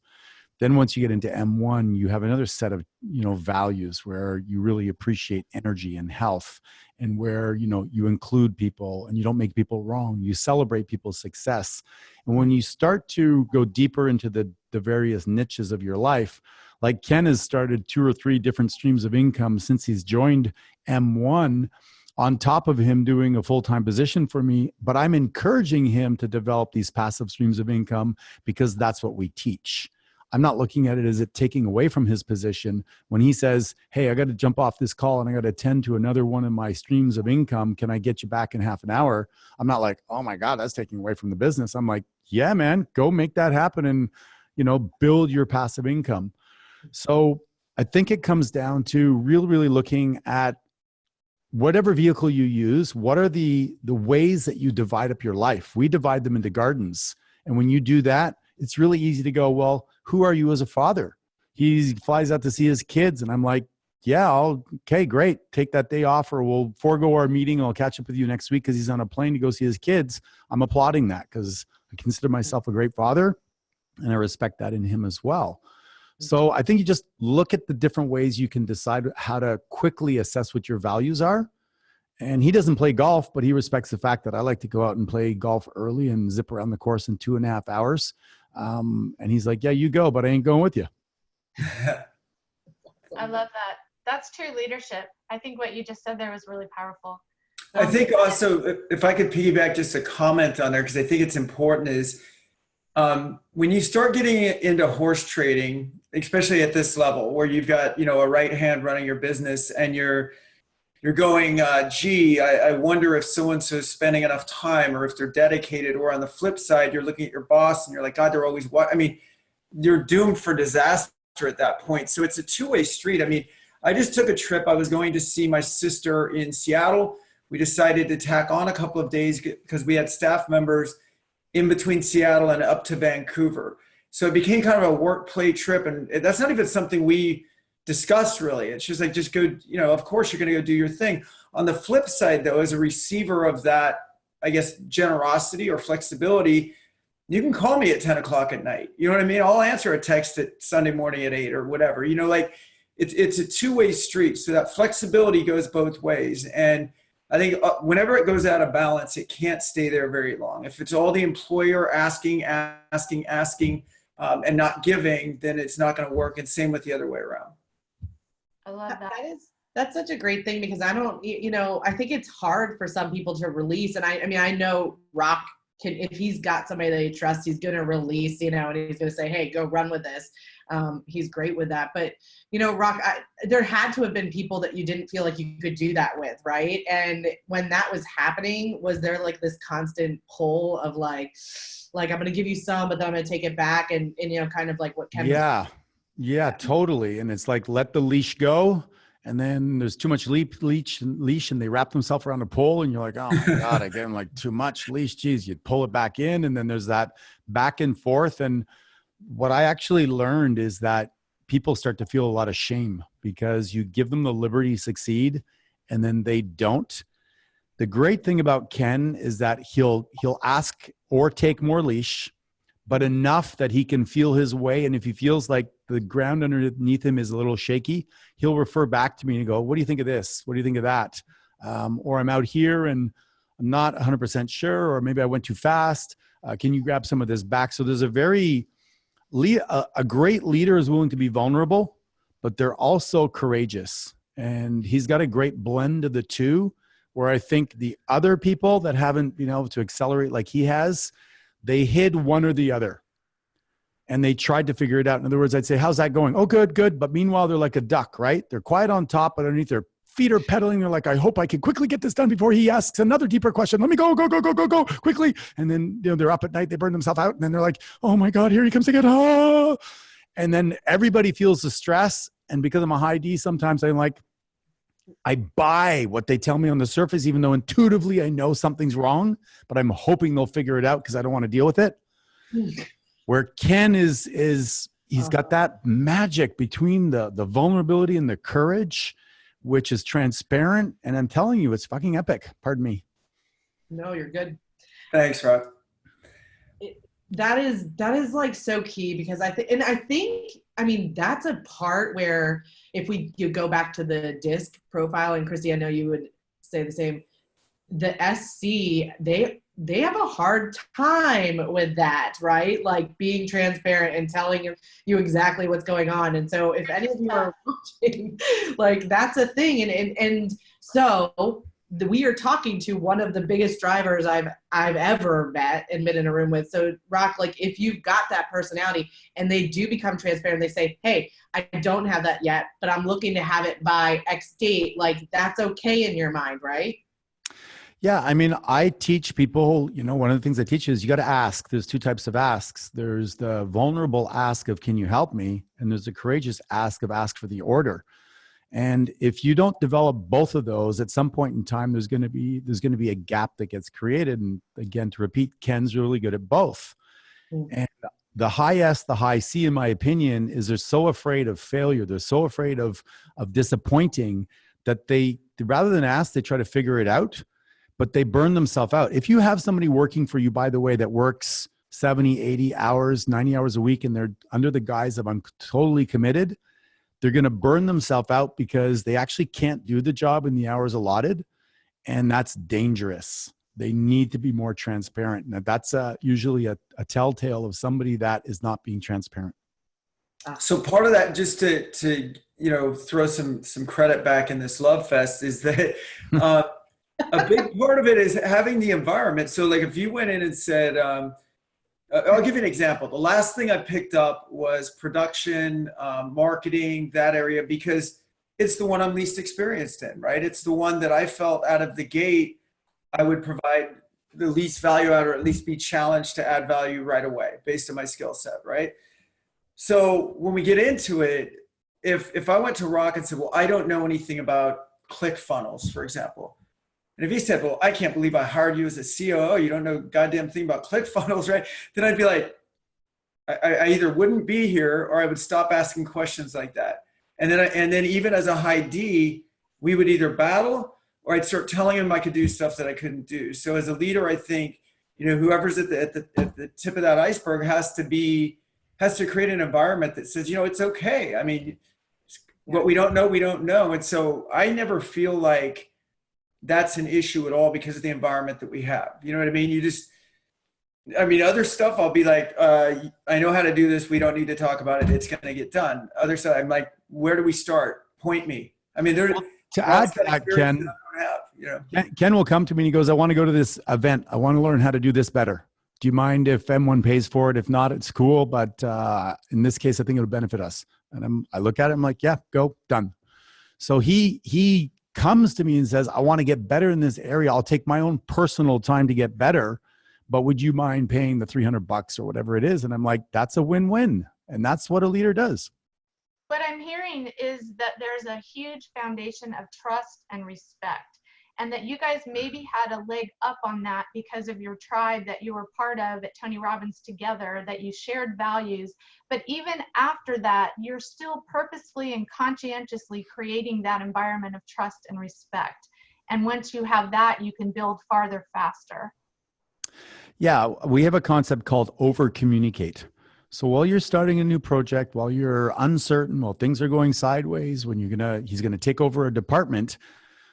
Then once you get into M1, you have another set of, values where you really appreciate energy and health, and where, you include people and you don't make people wrong. You celebrate people's success. And when you start to go deeper into the various niches of your life, like Ken has started 2 or 3 different streams of income since he's joined M1, on top of him doing a full-time position for me, but I'm encouraging him to develop these passive streams of income because that's what we teach. I'm not looking at it as it taking away from his position. When he says, hey, I got to jump off this call and I got to attend to another one of my streams of income. Can I get you back in half an hour? I'm not like, oh my God, that's taking away from the business. I'm like, yeah, man, go make that happen and, build your passive income. So I think it comes down to really looking at whatever vehicle you use. What are the ways that you divide up your life? We divide them into gardens. And when you do that, it's really easy to go, well, who are you as a father? He flies out to see his kids. And I'm like, yeah, okay, great. Take that day off, or we'll forego our meeting. I'll catch up with you next week because he's on a plane to go see his kids. I'm applauding that because I consider myself a great father and I respect that in him as well. So I think you just look at the different ways you can decide how to quickly assess what your values are. And he doesn't play golf, but he respects the fact that I like to go out and play golf early and zip around the course in 2.5 hours. And he's like, yeah, you go, but I ain't going with you. I love that. That's true leadership. I think what you just said there was really powerful. I think also, if I could piggyback just a comment on there, because I think it's important, is when you start getting into horse trading, especially at this level where you've got, a right hand running your business and you're going, gee, I wonder if so-and-so's spending enough time or if they're dedicated, or on the flip side, you're looking at your boss and you're like, God, they're always what? I mean, you're doomed for disaster at that point. So it's a two-way street. I mean, I just took a trip. I was going to see my sister in Seattle. We decided to tack on a couple of days because we had staff members in between Seattle and up to Vancouver. So it became kind of a work play trip. And that's not even something we discussed really. It's just like, just go, of course you're going to go do your thing. On the flip side though, as a receiver of that, I guess, generosity or flexibility, you can call me at 10 o'clock at night. You know what I mean? I'll answer a text at Sunday morning at 8 or whatever, like it's a two-way street. So that flexibility goes both ways. And I think whenever it goes out of balance, it can't stay there very long. If it's all the employer asking, and not giving, then it's not going to work. And same with the other way around. I love that. That's such a great thing because I don't, I think it's hard for some people to release. And I mean, I know Rock can, if he's got somebody that he trusts, he's going to release, and he's going to say, hey, go run with this. He's great with that. But, Rock, there had to have been people that you didn't feel like you could do that with, right? And when that was happening, was there like this constant pull of like I'm going to give you some, but then I'm going to take it back, and kind of like what Ken Yeah, totally. And it's like, let the leash go. And then there's too much leash, and they wrap themselves around a pole, and you're like, oh my God, I gave them like too much leash. Geez, you'd pull it back in. And then there's that back and forth. And what I actually learned is that people start to feel a lot of shame because you give them the liberty to succeed and then they don't. The great thing about Ken is that he'll ask or take more leash, but enough that he can feel his way. And if he feels like the ground underneath him is a little shaky, he'll refer back to me and go, what do you think of this? What do you think of that? Or I'm out here and I'm not 100% sure, or maybe I went too fast. Can you grab some of this back? So there's a great leader is willing to be vulnerable, but they're also courageous. And he's got a great blend of the two, where I think the other people that haven't been able to accelerate like he has, they hid one or the other and they tried to figure it out. In other words, I'd say, how's that going? Oh, good, good. But meanwhile, they're like a duck, right? They're quiet on top, but underneath their feet are pedaling. They're like, I hope I can quickly get this done before he asks another deeper question. Let me go quickly. And then, they're up at night, they burn themselves out. And then they're like, oh my God, here he comes again. Oh. And then everybody feels the stress. And because I'm a high D, sometimes I'm like, I buy what they tell me on the surface, even though intuitively I know something's wrong, but I'm hoping they'll figure it out because I don't want to deal with it. Where Ken is he's got that magic between the vulnerability and the courage, which is transparent. And I'm telling you, it's fucking epic. Pardon me. No, you're good. Thanks, Rob. That is like so key, because I think that's a part where if you go back to the DISC profile, and Christy, I know you would say the same, the SC, they have a hard time with that, right? Like being transparent and telling you exactly what's going on. And so if any of you are watching, like that's a thing. And so we are talking to one of the biggest drivers I've ever met and been in a room with. So Rock, like if you've got that personality and they do become transparent, they say, hey, I don't have that yet, but I'm looking to have it by X date. Like that's okay in your mind, right? Yeah. I mean, I teach people, one of the things I teach is you got to ask. There's two types of asks. There's the vulnerable ask of, can you help me? And there's the courageous ask of ask for the order. And if you don't develop both of those, at some point in time, there's going to be a gap that gets created. And again, to repeat, Ken's really good at both. And the high S, the high C, in my opinion, is they're so afraid of failure. They're so afraid of disappointing that they, rather than ask, they try to figure it out, but they burn themselves out. If you have somebody working for you, by the way, that works 70, 80 hours, 90 hours a week, and they're under the guise of I'm totally committed, they're going to burn themselves out because they actually can't do the job in the hours allotted. And that's dangerous. They need to be more transparent. And that's usually a telltale of somebody that is not being transparent. So part of that, just to throw some credit back in this love fest, is that a big part of it is having the environment. So like if you went in and said, I'll give you an example. The last thing I picked up was production, marketing, that area, because it's the one I'm least experienced in, right? It's the one that I felt out of the gate I would provide the least value out, or at least be challenged to add value right away based on my skill set, right? So when we get into it, if I went to Rock and said, well, I don't know anything about ClickFunnels, for example. And if he said, well, I can't believe I hired you as a COO, you don't know a goddamn thing about ClickFunnels, right? Then I'd be like, I either wouldn't be here or I would stop asking questions like that. And then even as a high D, we would either battle or I'd start telling him I could do stuff that I couldn't do. So as a leader, I think, whoever's at the tip of that iceberg has to create an environment that says, it's okay. I mean, what we don't know, we don't know. And so I never feel like that's an issue at all because of the environment that we have. You know what I mean? Other stuff I'll be like, I know how to do this. We don't need to talk about it. It's going to get done. Other stuff, I'm like, where do we start? Point me. I mean, to add to that, Ken, Ken will come to me and he goes, I want to go to this event. I want to learn how to do this better. Do you mind if M1 pays for it? If not, it's cool. But in this case, I think it'll benefit us. And I look at it, I'm like, yeah, go, done. So he comes to me and says, I want to get better in this area. I'll take my own personal time to get better, but would you mind paying the $300 or whatever it is? And I'm like, that's a win-win. And that's what a leader does. What I'm hearing is that there's a huge foundation of trust and respect. and that you guys maybe had a leg up on that because of your tribe that you were part of at Tony Robbins together, that you shared values. But even after that, you're still purposefully and conscientiously creating that environment of trust and respect. And once you have that, you can build farther faster. Yeah, we have a concept called Overcommunicate. So while you're starting a new project, while you're uncertain, while things are going sideways, when he's gonna take over a department,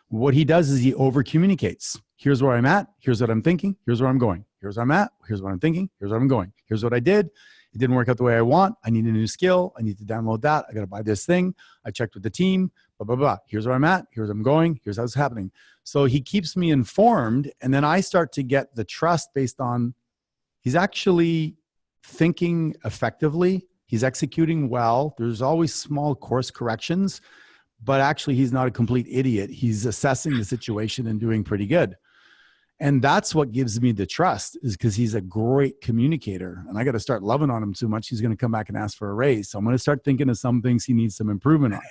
what he does is he overcommunicates. Here's where I'm at. Here's what I'm thinking. Here's where I'm going. Here's where I'm at. Here's what I'm thinking. Here's where I'm going. Here's what I did. It didn't work out the way I want. I need a new skill. I need to download that. I got to buy this thing. I checked with the team, blah, blah, blah. Here's where I'm at. Here's where I'm going. Here's how it's happening. So he keeps me informed. And then I start to get the trust based on he's actually thinking effectively. He's executing well. There's always small course corrections, but actually he's not a complete idiot. He's assessing the situation and doing pretty good. And that's what gives me the trust, is because he's a great communicator. And I got to start loving on him too much. He's going to come back and ask for a raise. So I'm going to start thinking of some things he needs some improvement on.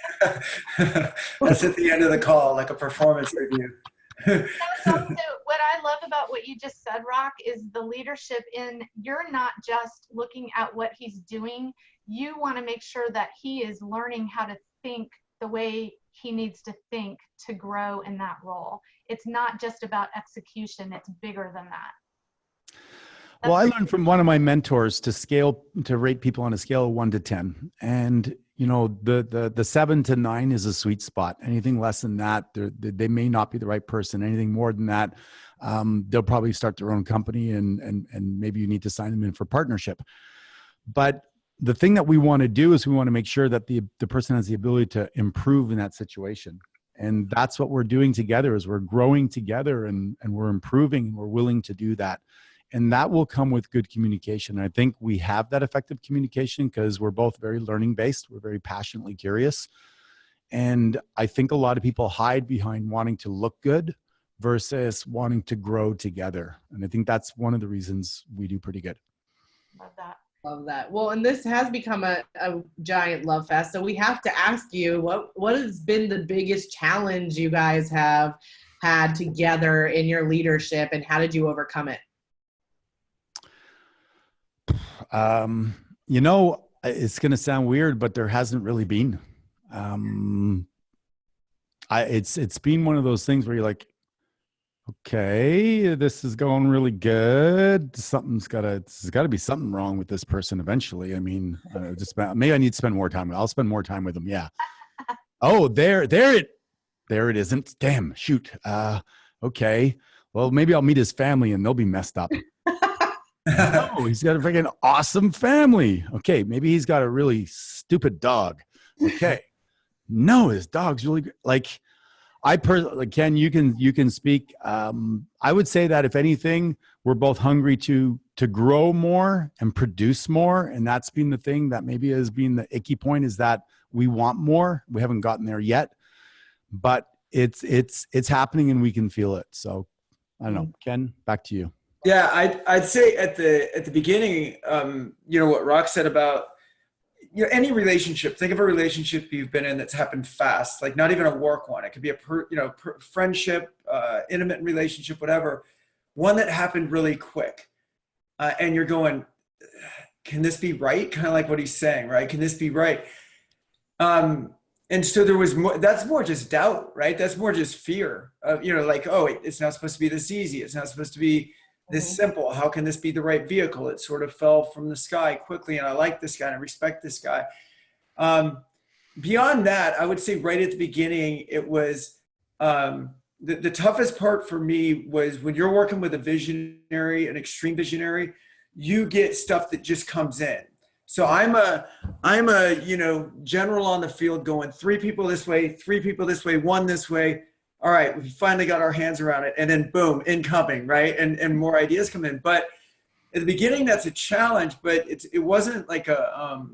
That's at the end of the call, like a performance review. That's also what I love about what you just said, Rock, is the leadership in you're not just looking at what he's doing. You want to make sure that he is learning how to think the way he needs to think to grow in that role. It's not just about execution. It's bigger than that. Well, I learned from one of my mentors to rate people on a scale of 1 to 10. And, you know, the 7 to 9 is a sweet spot. Anything less than that, they may not be the right person. Anything more than that, they'll probably start their own company and maybe you need to sign them in for partnership. But the thing that we want to do is we want to make sure that the person has the ability to improve in that situation. And that's what we're doing together, is we're growing together and we're improving and we're willing to do that. And that will come with good communication. I think we have that effective communication because we're both very learning based. We're very passionately curious. And I think a lot of people hide behind wanting to look good versus wanting to grow together. And I think that's one of the reasons we do pretty good. Love that. Love that. Well, and this has become a giant love fest. So we have to ask you, what has been the biggest challenge you guys have had together in your leadership, and how did you overcome it? You know, it's going to sound weird, but there hasn't really been. It's been one of those things where you're like, okay, this is going really good. There's got to be something wrong with this person eventually. I mean, maybe I need to spend more time. I'll spend more time with them. Yeah. Oh, there it isn't. Damn, shoot. Okay. Well, maybe I'll meet his family and they'll be messed up. Oh, he's got a freaking awesome family. Okay. Maybe he's got a really stupid dog. Okay. No, his dog's really good. Like, Ken, you can speak. I would say that if anything, we're both hungry to grow more and produce more. And that's been the thing that maybe has been the icky point, is that we want more. We haven't gotten there yet, but it's happening and we can feel it. So I don't know, Ken, back to you. Yeah, I'd say at the beginning, you know, what Rock said about, you know, any relationship. Think of a relationship you've been in that's happened fast, like not even a work one. It could be a friendship, intimate relationship, whatever. One that happened really quick, and you're going, can this be right? Kind of like what he's saying, right? Can this be right? And so there was more. That's more just doubt, right? That's more just fear. You know, like, oh, it's not supposed to be this easy. It's not supposed to be this simple. How can this be the right vehicle? It sort of fell from the sky quickly, and I like this guy and I respect this guy. Beyond that, I would say right at the beginning, it was the toughest part for me was when you're working with a visionary, an extreme visionary, you get stuff that just comes in. So I'm a you know, general on the field going 3 people this way, 3 people this way, 1 this way. All right, we finally got our hands around it, and then boom, incoming, right? And more ideas come in. But at the beginning, that's a challenge, but it wasn't like a,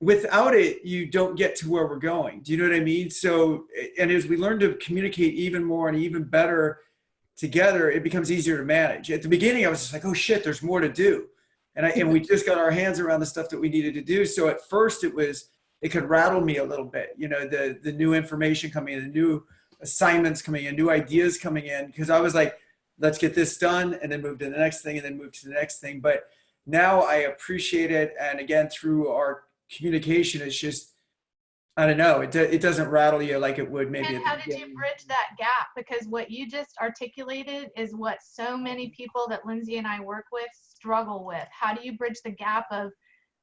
without it, you don't get to where we're going. Do you know what I mean? So, and as we learn to communicate even more and even better together, it becomes easier to manage. At the beginning, I was just like, oh shit, there's more to do. And we just got our hands around the stuff that we needed to do. So at first it could rattle me a little bit, you know, the new information coming in, the new assignments coming in, new ideas coming in, because I was like, let's get this done and then move to the next thing and then move to the next thing. But now I appreciate it. And again, through our communication, it's just, I don't know, it doesn't rattle you like it would maybe. And how did you bridge that gap? Because what you just articulated is what so many people that Linzee and I work with struggle with. How do you bridge the gap of,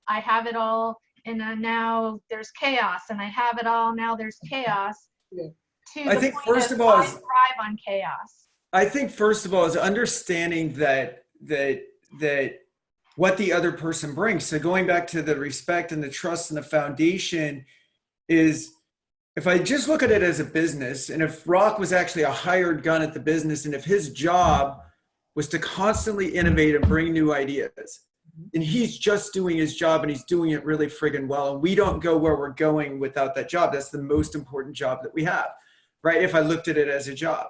I have it all and now there's chaos, and I have it all, now there's chaos, to I the think point first of of all I is, thrive on chaos? I think first of all is understanding that what the other person brings. So going back to the respect and the trust and the foundation is, if I just look at it as a business, and if Rock was actually a hired gun at the business, and if his job was to constantly innovate and bring new ideas, and he's just doing his job and he's doing it really friggin' well, and we don't go where we're going without that job. That's the most important job that we have, right? If I looked at it as a job.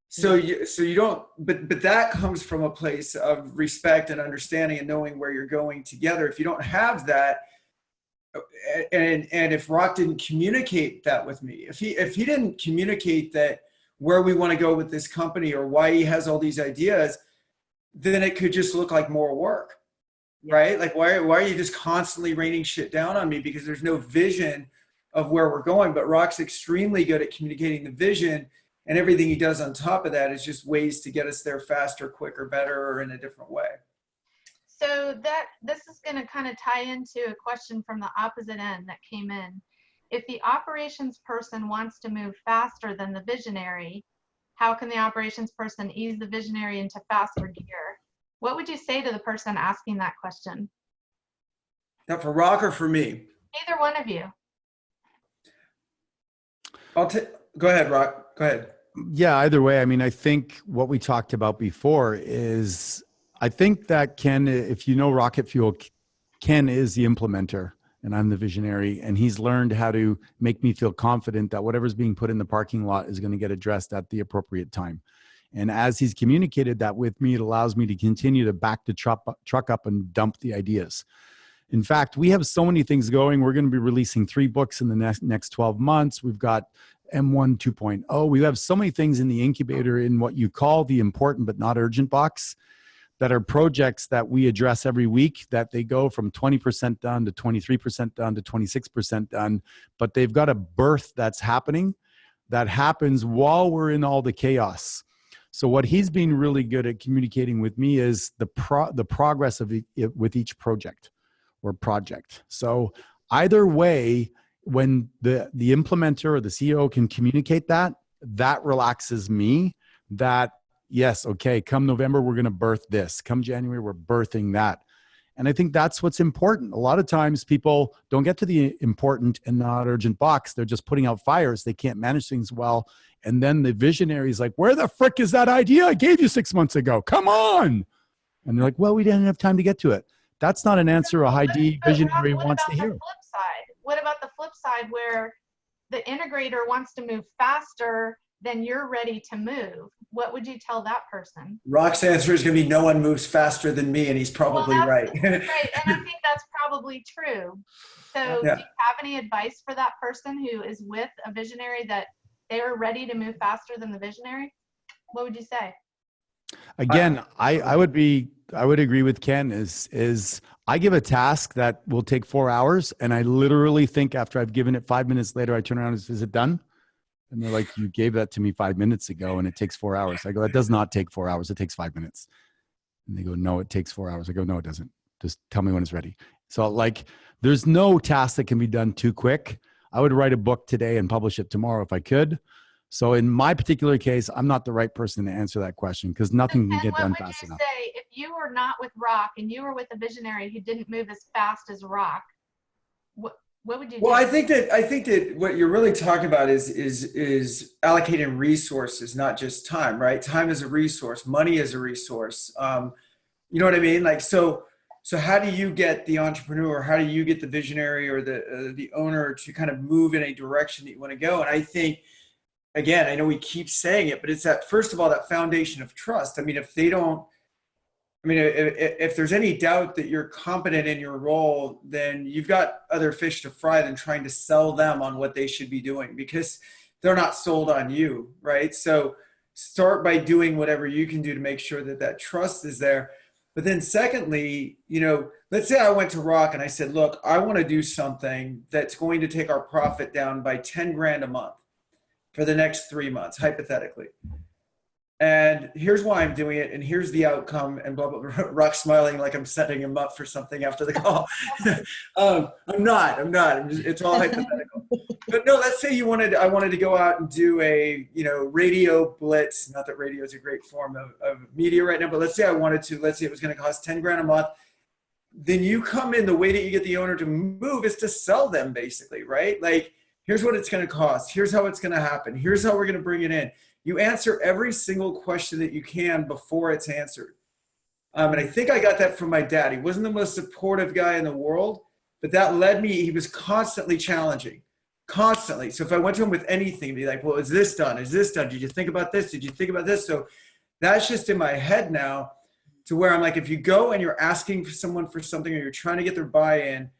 So you don't, but that comes from a place of respect and understanding and knowing where you're going together. If you don't have that, and if Rock didn't communicate that with me, if he didn't communicate that where we want to go with this company or why he has all these ideas, then it could just look like more work, right? Like why are you just constantly raining shit down on me because there's no vision of where we're going? But Rock's extremely good at communicating the vision, and everything he does on top of that is just ways to get us there faster, quicker, better, or in a different way. So this is going to kind of tie into a question from the opposite end that came in. If the operations person wants to move faster than the visionary, how can the operations person ease the visionary into faster gear? What would you say to the person asking that question? Now for Rock or for me? Either one of you. Go ahead, Rock. Go ahead. Yeah, either way. I mean, I think what we talked about before is, I think that Ken, if you know Rocket Fuel, Ken is the implementer and I'm the visionary, and he's learned how to make me feel confident that whatever's being put in the parking lot is going to get addressed at the appropriate time. And as he's communicated that with me, it allows me to continue to back the truck up and dump the ideas. In fact, we have so many things going. We're going to be releasing 3 books in the next 12 months. We've got M1 2.0. We have so many things in the incubator in what you call the important but not urgent box, that are projects that we address every week, that they go from 20% done to 23% done to 26% done, but they've got a birth that's happening that happens while we're in all the chaos. So what he's been really good at communicating with me is the progress of it with each project or project. So either way, when the implementer or the CEO can communicate that relaxes me, that yes, okay, come November, we're going to birth this. Come January, we're birthing that. And I think that's what's important. A lot of times people don't get to the important and not urgent box. They're just putting out fires. They can't manage things well. And then the visionary is like, where the frick is that idea I gave you 6 months ago? Come on. And they're like, well, we didn't have time to get to it. That's not an answer a high D visionary wants to hear. What about the flip side where the integrator wants to move faster than you're ready to move? What would you tell that person? Rock's answer is going to be no one moves faster than me, and he's probably right. Right, and I think that's probably true. So do you have any advice for that person who is with a visionary that they're ready to move faster than the visionary? What would you say? Again, I would agree with Ken is I give a task that will take 4 hours, and I literally think after I've given it 5 minutes later, I turn around and say, is it done? And they're like, you gave that to me 5 minutes ago and it takes 4 hours. I go, it does not take 4 hours. It takes 5 minutes. And they go, no, it takes 4 hours. I go, no, it doesn't. Just tell me when it's ready. So like, there's no task that can be done too quick. I would write a book today and publish it tomorrow if I could. So in my particular case, I'm not the right person to answer that question because nothing can get done fast enough. Say if you were not with Rock and you were with a visionary who didn't move as fast as Rock, what would you do? Well, I think that what you're really talking about is allocating resources, not just time, right? Time is a resource. Money is a resource. You know what I mean? Like, so how do you get the entrepreneur? How do you get the visionary or the owner to kind of move in a direction that you want to go? And I think, again, I know we keep saying it, but it's that, first of all, that foundation of trust. I mean, if there's any doubt that you're competent in your role, then you've got other fish to fry than trying to sell them on what they should be doing. Because they're not sold on you, right? So start by doing whatever you can do to make sure that that trust is there. But then secondly, you know, let's say I went to Rock and I said, look, I want to do something that's going to take our profit down by 10 grand a month for the next 3 months, hypothetically. And here's why I'm doing it, and here's the outcome, and blah, blah, blah. Rock smiling like I'm setting him up for something after the call. I'm not. It's all hypothetical. But no, let's say I wanted to go out and do a, you know, radio blitz. Not that radio is a great form of media right now, but let's say it was going to cost 10 grand a month. Then you come in, the way that you get the owner to move is to sell them, basically, right? Like, here's what it's going to cost. Here's how it's going to happen. Here's how we're going to bring it in. You answer every single question that you can before it's answered. And I think I got that from my dad. He wasn't the most supportive guy in the world, but that led me, he was constantly challenging, constantly. So if I went to him with anything, he'd be like, well, is this done? Is this done? Did you think about this? Did you think about this? So that's just in my head now, to where I'm like, if you go and you're asking for someone for something, or you're trying to get their buy-in,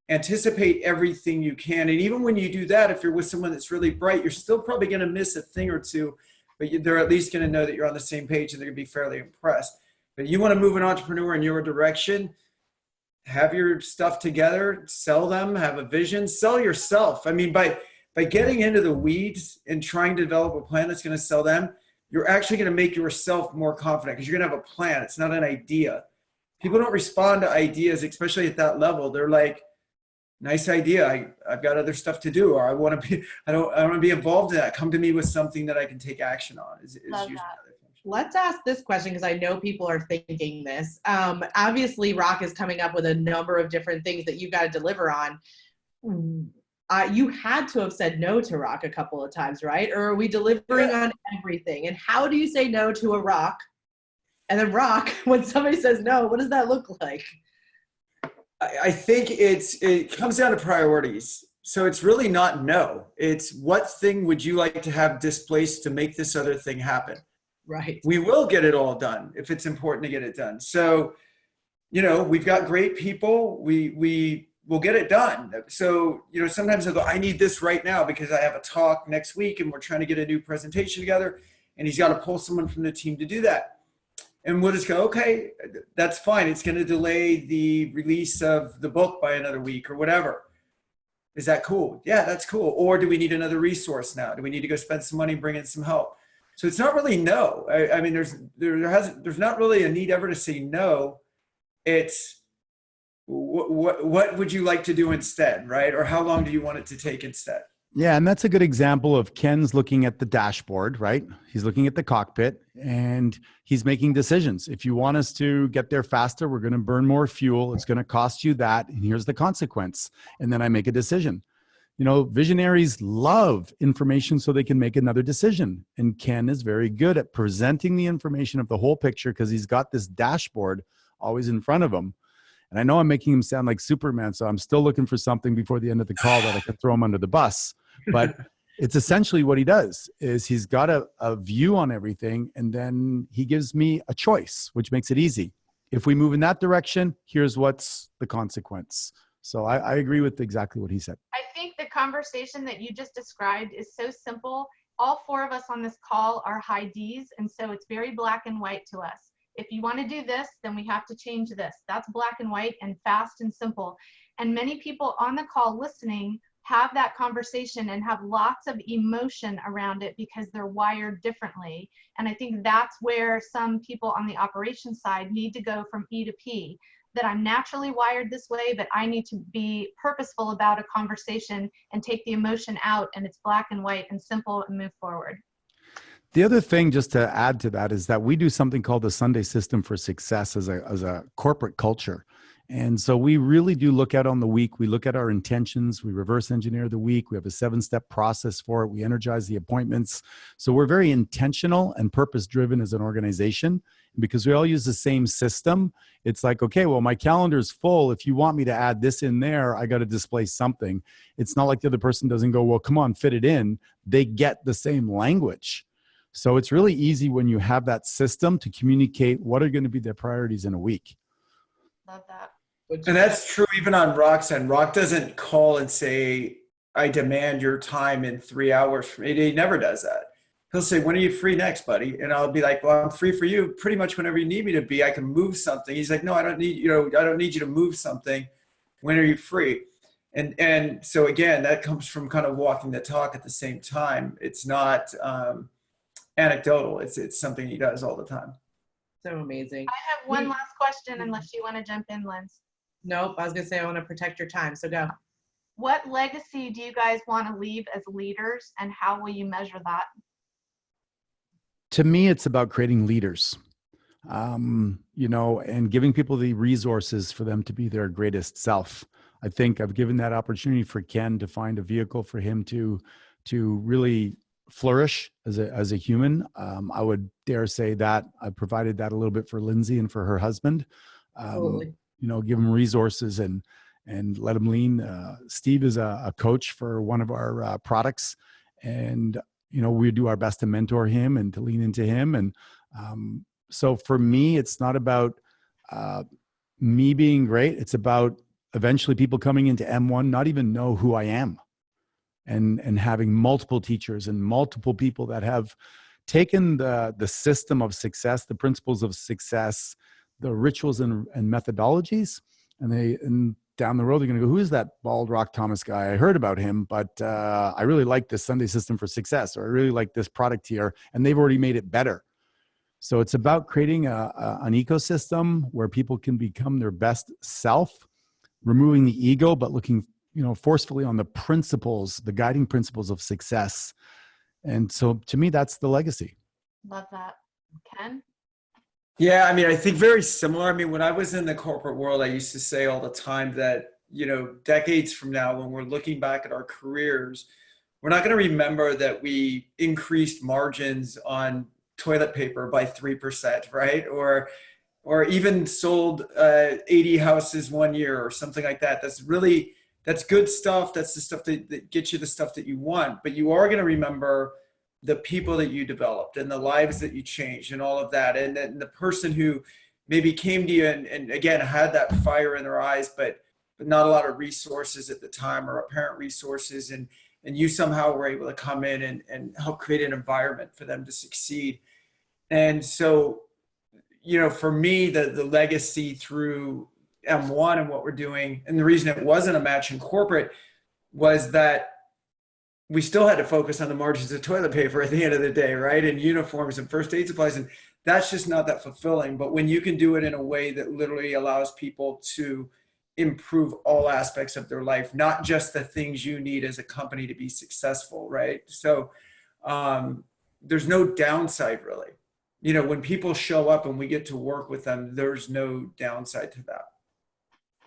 anticipate everything you can. And even when you do that, if you're with someone that's really bright, you're still probably going to miss a thing or two, but they're at least going to know that you're on the same page, and they're going to be fairly impressed. But you want to move an entrepreneur in your direction, have your stuff together, sell them, have a vision, sell yourself. I mean, by getting into the weeds and trying to develop a plan that's going to sell them, you're actually going to make yourself more confident, because you're going to have a plan. It's not an idea. People don't respond to ideas, especially at that level. They're like, nice idea. I've got other stuff to do, or I want to be involved in that. Come to me with something that I can take action on. Is usually Let's ask this question, because I know people are thinking this. Obviously, Rock is coming up with a number of different things that you've got to deliver on. You had to have said no to Rock a couple of times, right? Or are we delivering on everything? And how do you say no to a Rock? And then Rock, when somebody says no, what does that look like? I think it comes down to priorities. So it's really not no. It's what thing would you like to have displaced to make this other thing happen? Right. We will get it all done if it's important to get it done. So, you know, we've got great people. We will get it done. So, you know, sometimes I go, I need this right now because I have a talk next week and we're trying to get a new presentation together, and he's got to pull someone from the team to do that. And we'll just go, okay, that's fine. It's going to delay the release of the book by another week or whatever. Is that cool? Yeah, that's cool. Or do we need another resource now? Do we need to go spend some money, bring in some help? So it's not really no. I mean, there's not really a need ever to say no. It's what would you like to do instead, right? Or how long do you want it to take instead? Yeah, and that's a good example of Ken's looking at the dashboard, right? He's looking at the cockpit and he's making decisions. If you want us to get there faster, we're going to burn more fuel. It's going to cost you that. And here's the consequence. And then I make a decision. You know, visionaries love information so they can make another decision. And Ken is very good at presenting the information of the whole picture because he's got this dashboard always in front of him. And I know I'm making him sound like Superman, so I'm still looking for something before the end of the call that I can throw him under the bus. But it's essentially what he does is he's got a view on everything, and then he gives me a choice, which makes it easy. If we move in that direction, here's what's the consequence. So I agree with exactly what he said. I think the conversation that you just described is so simple. All four of us on this call are high Ds, and so it's very black and white to us. If you want to do this, then we have to change this. That's black and white and fast and simple. And many people on the call listening have that conversation and have lots of emotion around it because they're wired differently. And I think that's where some people on the operations side need to go from E to P, that I'm naturally wired this way, but I need to be purposeful about a conversation and take the emotion out, and it's black and white and simple, and move forward. The other thing, just to add to that, is that we do something called the Sunday System for Success as a corporate culture. And so we really do look out on the week. We look at our intentions. We reverse engineer the week. We have a 7-step process for it. We energize the appointments. So we're very intentional and purpose-driven as an organization. And because we all use the same system, it's like, okay, well, my calendar's full. If you want me to add this in there, I got to display something. It's not like the other person doesn't go, well, come on, fit it in. They get the same language. So it's really easy when you have that system to communicate what are going to be their priorities in a week. Love that. And that's true even on Rock's end. Rock doesn't call and say, I demand your time in 3 hours from me. He never does that. He'll say, when are you free next, buddy? And I'll be like, well, I'm free for you pretty much whenever you need me to be. I can move something. He's like, no, I don't need you to move something. When are you free? And so again, that comes from kind of walking the talk at the same time. It's not anecdotal. It's something he does all the time. So amazing. I have one last question, unless you want to jump in, Linz. Nope. I was going to say I want to protect your time. So go. What legacy do you guys want to leave as leaders, and how will you measure that? To me, it's about creating leaders, and giving people the resources for them to be their greatest self. I think I've given that opportunity for Ken to find a vehicle for him to really flourish as a human. I would dare say that I provided that a little bit for Linzee and for her husband. Totally. Give them resources and let them lean. Steve is a coach for one of our products, and we do our best to mentor him and to lean into him. And so for me, it's not about me being great. It's about eventually people coming into M1 not even know who I am, and having multiple teachers and multiple people that have taken the system of success, the principles of success, the rituals and methodologies, and down the road, they're going to go, who is that bald Rock Thomas guy? I heard about him, but I really like this Sunday system for success, or I really like this product here, and they've already made it better. So it's about creating an ecosystem where people can become their best self, removing the ego, but looking, forcefully on the principles, the guiding principles of success. And so to me, that's the legacy. Love that. Ken? Yeah, I think very similar. When I was in the corporate world, I used to say all the time that, decades from now, when we're looking back at our careers, we're not going to remember that we increased margins on toilet paper by 3%, right? Or even sold 80 houses one year or something like that. That's good stuff. That's the stuff that gets you the stuff that you want. But you are going to remember the people that you developed and the lives that you changed and all of that. And then the person who maybe came to you and again, had that fire in their eyes, but not a lot of resources at the time, or apparent resources. And you somehow were able to come in and help create an environment for them to succeed. And so, for me, the legacy through M1 and what we're doing, and the reason it wasn't a match in corporate was that we still had to focus on the margins of toilet paper at the end of the day, right? And uniforms and first aid supplies. And that's just not that fulfilling. But when you can do it in a way that literally allows people to improve all aspects of their life, not just the things you need as a company to be successful, right? So there's no downside really. When people show up and we get to work with them, there's no downside to that.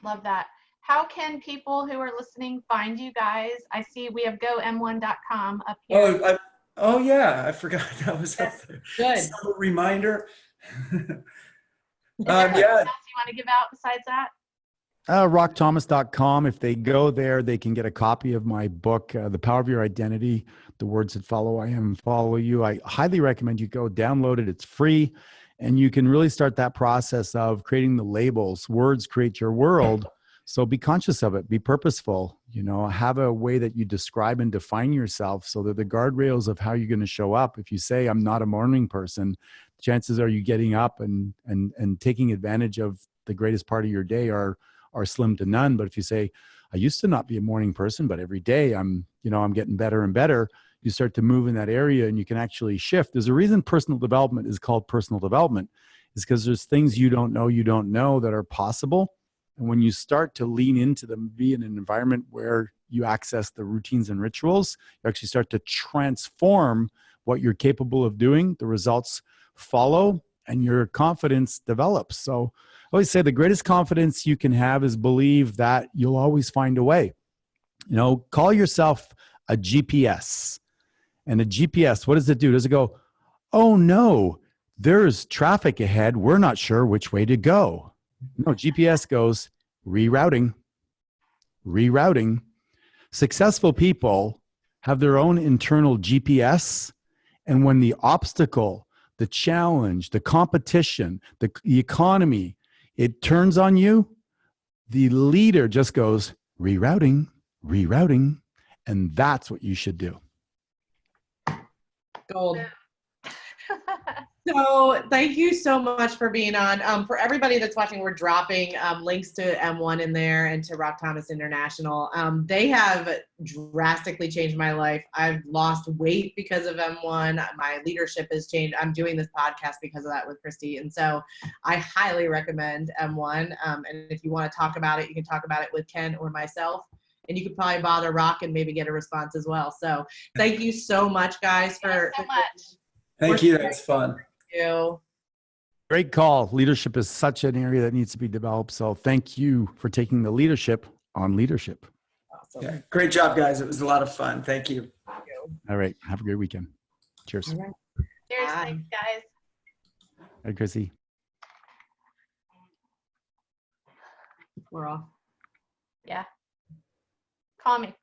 Love that. How can people who are listening find you guys? I see we have GoM1.com up here. Oh yeah, I forgot that was up there. Good. So, reminder. Anything else you want to give out besides that? rockthomas.com. If they go there, they can get a copy of my book, The Power of Your Identity, The Words That Follow I Am and Follow You. I highly recommend you go download it. It's free. And you can really start that process of creating the labels. Words create your world. So be conscious of it. Be purposeful. Have a way that you describe and define yourself so that the guardrails of how you're going to show up. If you say, I'm not a morning person, chances are you getting up and taking advantage of the greatest part of your day are slim to none. But if you say, I used to not be a morning person, but every day I'm getting better and better, you start to move in that area and you can actually shift. There's a reason personal development is called personal development, is because there's things you don't know that are possible. And when you start to lean into them, be in an environment where you access the routines and rituals, you actually start to transform what you're capable of doing. The results follow and your confidence develops. So I always say the greatest confidence you can have is believe that you'll always find a way. Call yourself a GPS. And a GPS, what does it do? Does it go, oh no, there's traffic ahead, we're not sure which way to go? No, GPS goes, rerouting. Successful people have their own internal GPS. And when the obstacle, the challenge, the competition, the economy, it turns on you, the leader just goes, rerouting. And that's what you should do. Gold. So thank you so much for being on. For everybody that's watching, we're dropping links to M1 in there and to Rock Thomas International. They have drastically changed my life. I've lost weight because of M1. My leadership has changed. I'm doing this podcast because of that with Christy. And so I highly recommend M1. And if you want to talk about it, you can talk about it with Ken or myself. And you could probably bother Rock and maybe get a response as well. So thank you so much, guys, for so much. Thank you. That's fun. Thank you. Great call. Leadership is such an area that needs to be developed. So thank you for taking the leadership on leadership. Awesome. Yeah. Great job, guys. It was a lot of fun. Thank you. All right. Have a great weekend. Cheers. All right. Cheers, Bye. thanks, guys. Hi, Chrissy. We're off. Yeah. Call me.